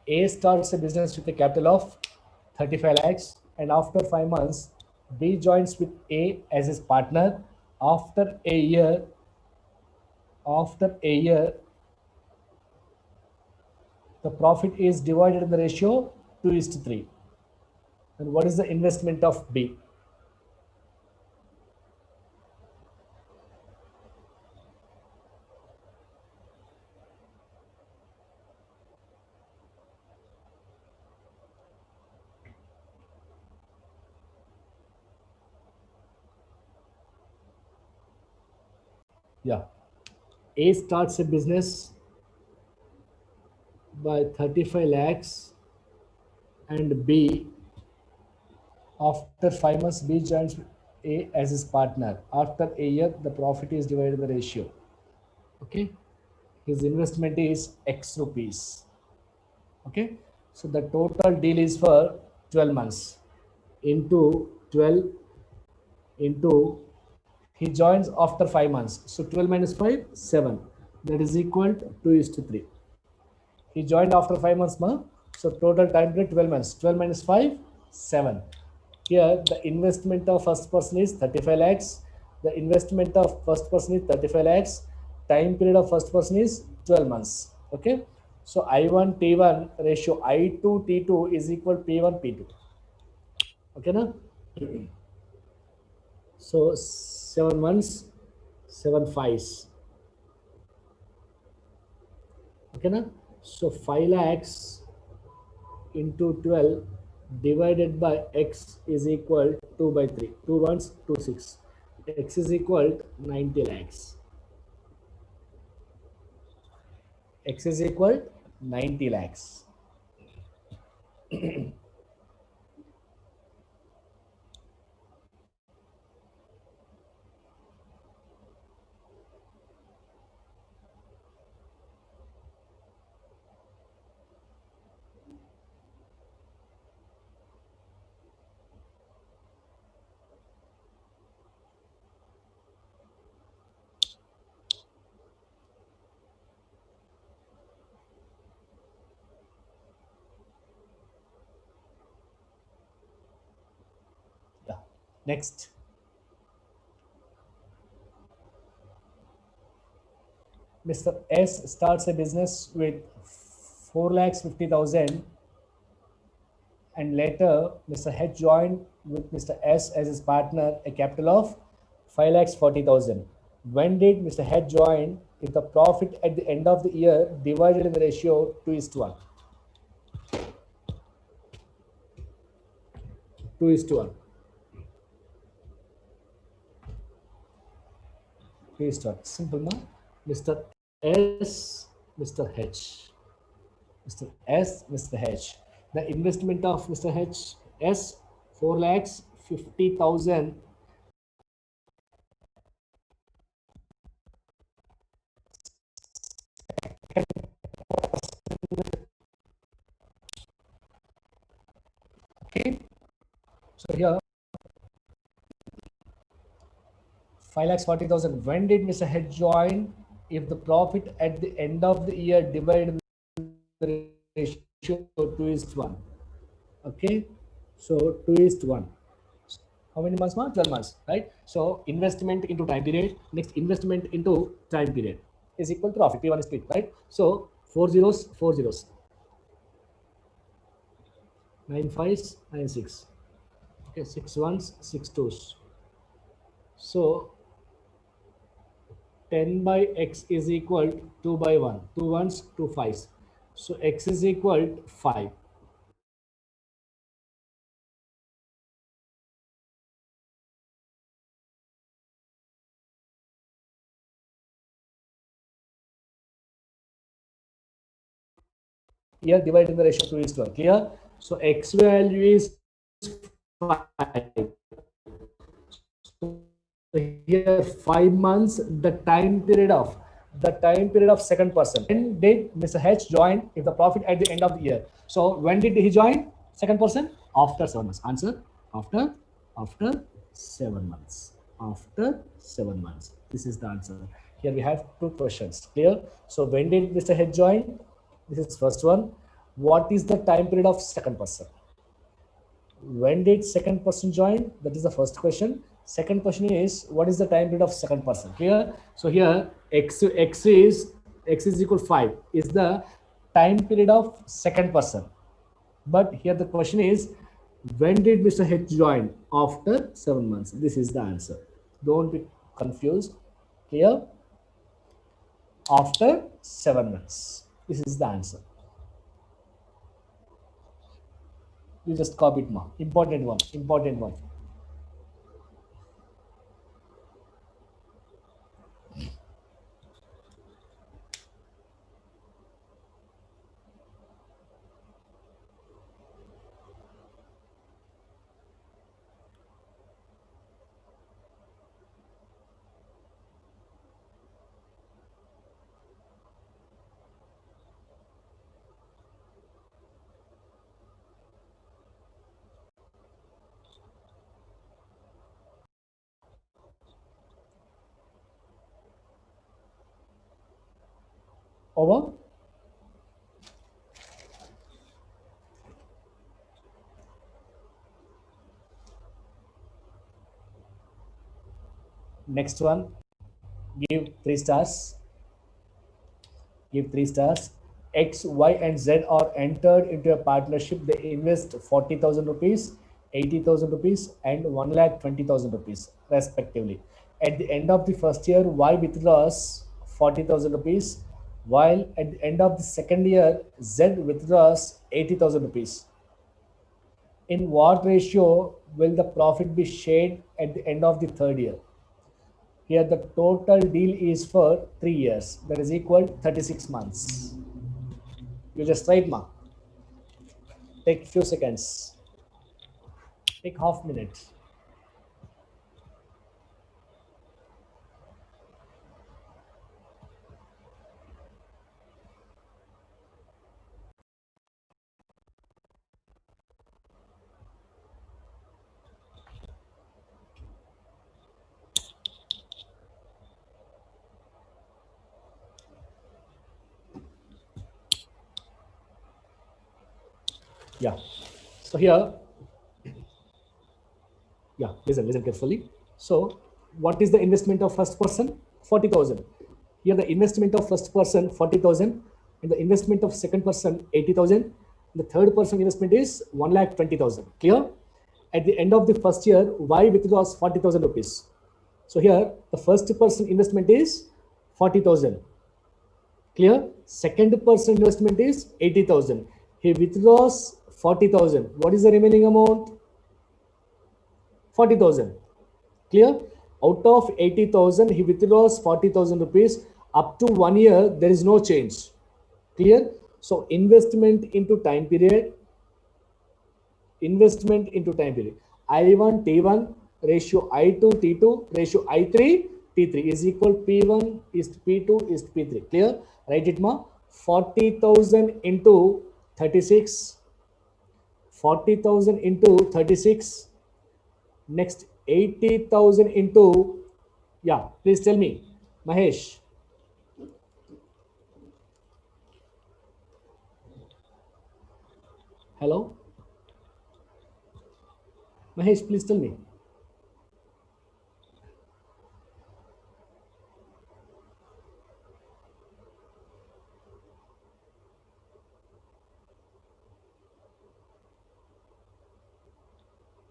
A starts a business with a capital of 35 lakhs, and after 5 months, B joins with A as his partner. After a year, the profit is divided in the ratio 2:3. And what is the investment of B? Yeah. A starts a business by 35 lakhs, and B, after 5 months, B joins A as his partner. After a year, the profit is divided by the ratio. Okay. His investment is X rupees. Okay. So the total deal is for 12 months into 12 into, he joins after 5 months. So 12 minus 5, 7. That is equal to 2:3. He joined after 5 months, ma. So total time period 12 months. 12 minus 5, 7. Here the investment of first person is 35 lakhs. The investment of first person is 35 lakhs. Time period of first person is 12 months. Okay. So I1 T1 ratio I2 T2 is equal P1 P2. Okay, na? So 7 months, 7 fives. Okay, na? So 5 lakhs into 12 divided by X is equal 2 by 3. 2 ones, 2 6. X is equal to 90 lakhs. X is equal to 90 lakhs. Yeah. Next. Mr. S starts a business with 4,50,000 and later Mr. H joined with Mr. S as his partner a capital of 5,40,000. When did Mr. H join if the profit at the end of the year divided in the ratio 2:1? 2:1. 2:1. Simple, na? Mr. S, Mr. H. Mr. S, Mr. H. The investment of Mr. H S 4,50,000. Okay. So here 5,40,000. When did Mr. H join? If the profit at the end of the year divided the ratio 2:1. Okay. So 2:1. How many months more? 12 months, right? So investment into time period, next investment into time period is equal to profit. P1 is P2, right? So 4 zeros, 4 zeros. 9 5s, 9 6. Okay, 6 1s, 6 2s. So 10 by x is equal to 2 by 1. 2 1s, 2 5s. So x is equal to 5. Here dividing the ratio 2:1. Clear? So x value is 5. So here 5 months, the time period of second person. When did Mr. H join if the profit at the end of the year? So when did he join second person? After 7 months. Answer after 7 months. After 7 months. This is the answer. Here we have two questions. Clear? So when did Mr. H join? This is first one. What is the time period of second person? When did second person join? That is the first question. Second question is, what is the time period of second person? Clear? So here x is equal to 5 is the time period of second person. But here the question is, when did Mr. H join? After 7 months. This is the answer. Don't be confused. Clear? After 7 months. This is the answer. You just copy it more. Important one. Important one. Over. Next one, give 3 stars. Give 3 stars. X, Y, and Z are entered into a partnership. They invest 40,000 rupees, 80,000 rupees, and 1,20,000 rupees, respectively. At the end of the first year, Y withdraws 40,000 rupees, while at the end of the second year, Z withdraws 80,000 rupees. In what ratio will the profit be shared at the end of the third year? Here the total deal is for 3 years. That is equal 36 months. You just write ma. Take few seconds. Take half minute. Yeah. So here, yeah, listen carefully. So what is the investment of first person? 40,000. Here the investment of first person 40,000, and the investment of second person 80,000. The third person investment is 1,20,000. Clear? At the end of the first year, Y withdraws 40,000 rupees. So here the first person investment is 40,000. Clear? Second person investment is 80,000. He withdraws 40,000. What is the remaining amount? 40,000. Clear? Out of 80,000, he withdraws 40,000 rupees. Up to 1 year, there is no change. Clear? So investment into time period. Investment into time period. I1 T1 ratio I2 T2 ratio I3 T3 is equal P1 is P2 is P3. Clear? Write it ma. 40,000 into 36. 40,000 into 36. Next 80,000 into, yeah, please tell me, Mahesh. Hello? Mahesh, please tell me.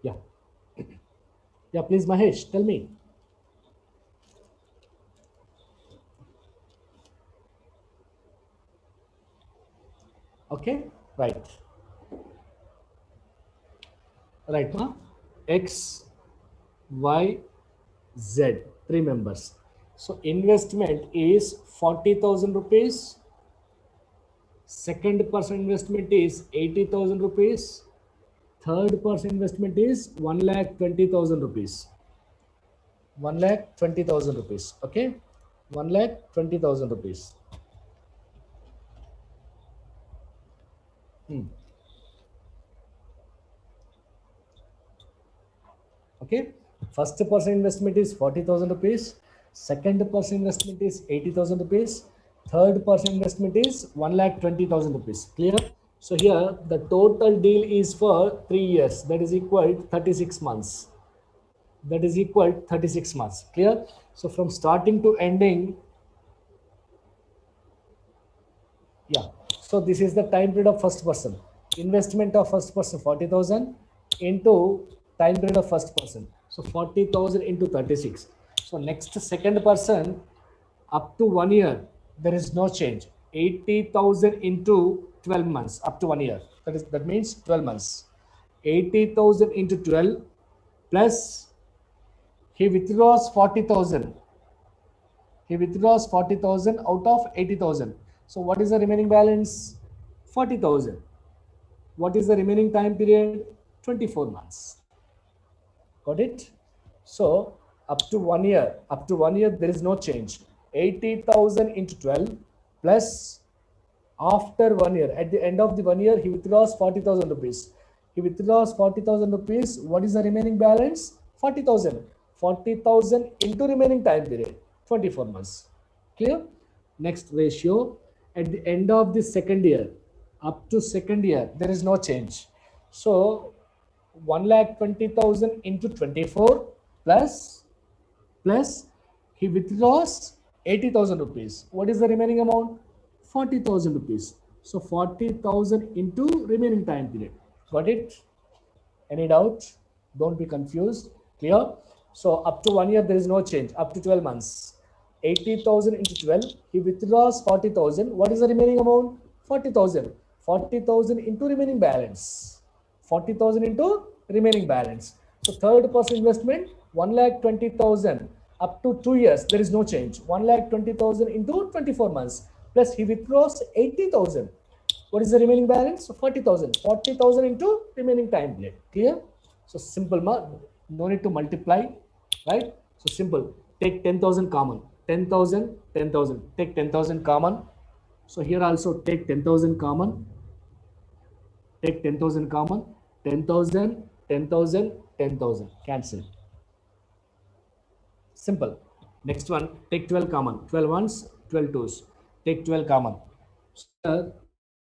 Yeah. Yeah, please, Mahesh, tell me. Okay, right. Right, ma? X, Y, Z, three members. So investment is 40,000 rupees. Second person investment is 80,000 rupees. Third person investment is 1,20,000 rupees. 1,20,000 rupees. Okay, 1,20,000 rupees. Okay, first person investment is 40,000 rupees. Second person investment is 80,000 rupees. Third person investment is 1,20,000 rupees. Clear? So here the total deal is for 3 years. That is equal to 36 months. That is equal to 36 months. Clear? So from starting to ending, yeah. So this is the time period of first person. Investment of first person 40,000 into time period of first person. So 40,000 into 36. So next second person up to 1 year, there is no change. 80,000 into 12 months up to 1 year. That means 12 months. 80,000 into 12 plus he withdraws 40,000. He withdraws 40,000 out of 80,000. So what is the remaining balance? 40,000. What is the remaining time period? 24 months. Got it? So up to 1 year, there is no change. 80,000 into 12 plus after 1 year, at the end of the 1 year, he withdraws 40,000 rupees. He withdraws 40,000 rupees. What is the remaining balance? 40,000. 40,000 into remaining time period, 24 months. Clear? Next ratio, at the end of the second year, up to second year, there is no change. So 1,20,000 into 24 plus he withdraws 80,000 rupees. What is the remaining amount? 40,000 rupees. So 40,000 into remaining time period. Got it? Any doubt? Don't be confused. Clear? So up to 1 year, there is no change. Up to 12 months. 80,000 into 12. He withdraws 40,000. What is the remaining amount? 40,000. 40,000 into remaining balance. 40,000 into remaining balance. So third person investment, 1,20,000 up to 2 years, there is no change. 1,20,000 into 24 months. Plus he withdraws 80,000. What is the remaining balance? 40,000. 40,000 into remaining time period. Clear? So simple, no need to multiply, right? So simple. Take 10,000 common. 10,000, 10,000. Take 10,000 common. So here also take 10,000 common. Take 10,000 common. 10,000, 10,000, 10,000. Cancel. Simple. Next one, take 12 common. 12 ones, 12 twos. Take 12 common. So,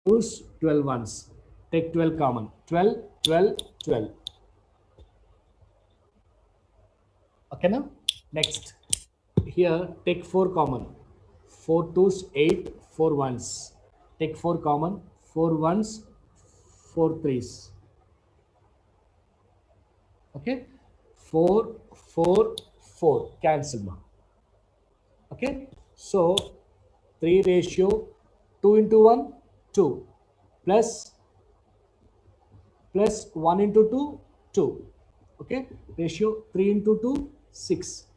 twos, 12 ones. Take 12 common. 12, 12, 12. Okay now? Next. Here, take 4 common. 4 twos, 8, 4 ones. Take 4 common. 4 ones, 4 threes. Okay? 4, 4, 4. Cancel ma. Okay? So, 3 ratio 2 into 1, 2 plus 1 into 2, 2. Okay? Ratio 3 into 2, 6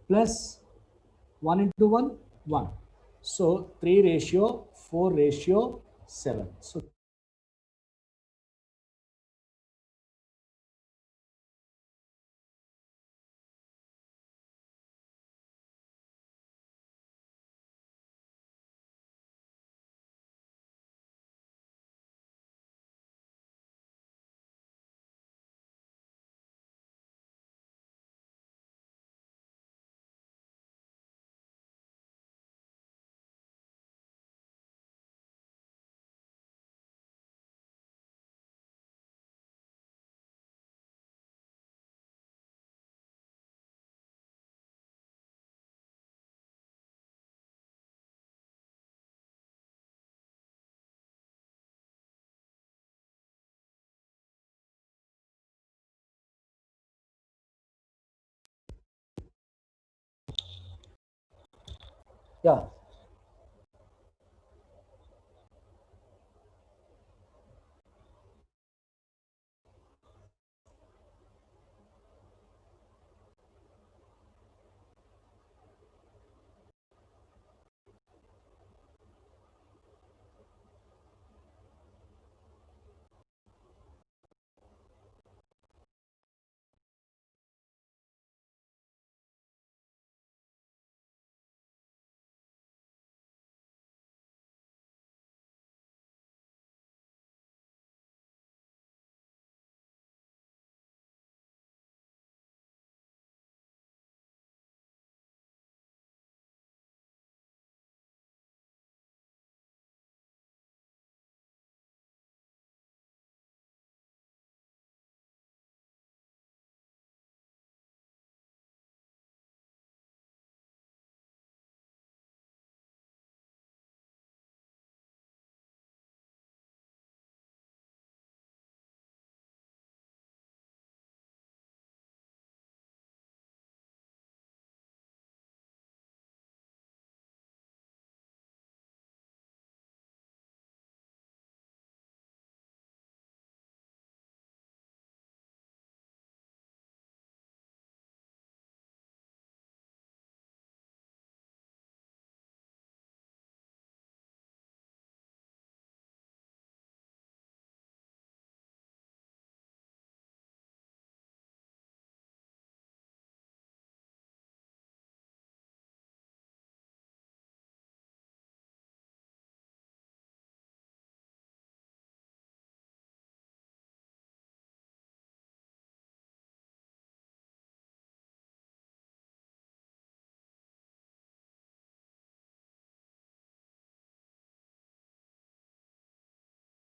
plus 1 into 1, 1. So, 3 ratio 4 ratio 7. So, yeah.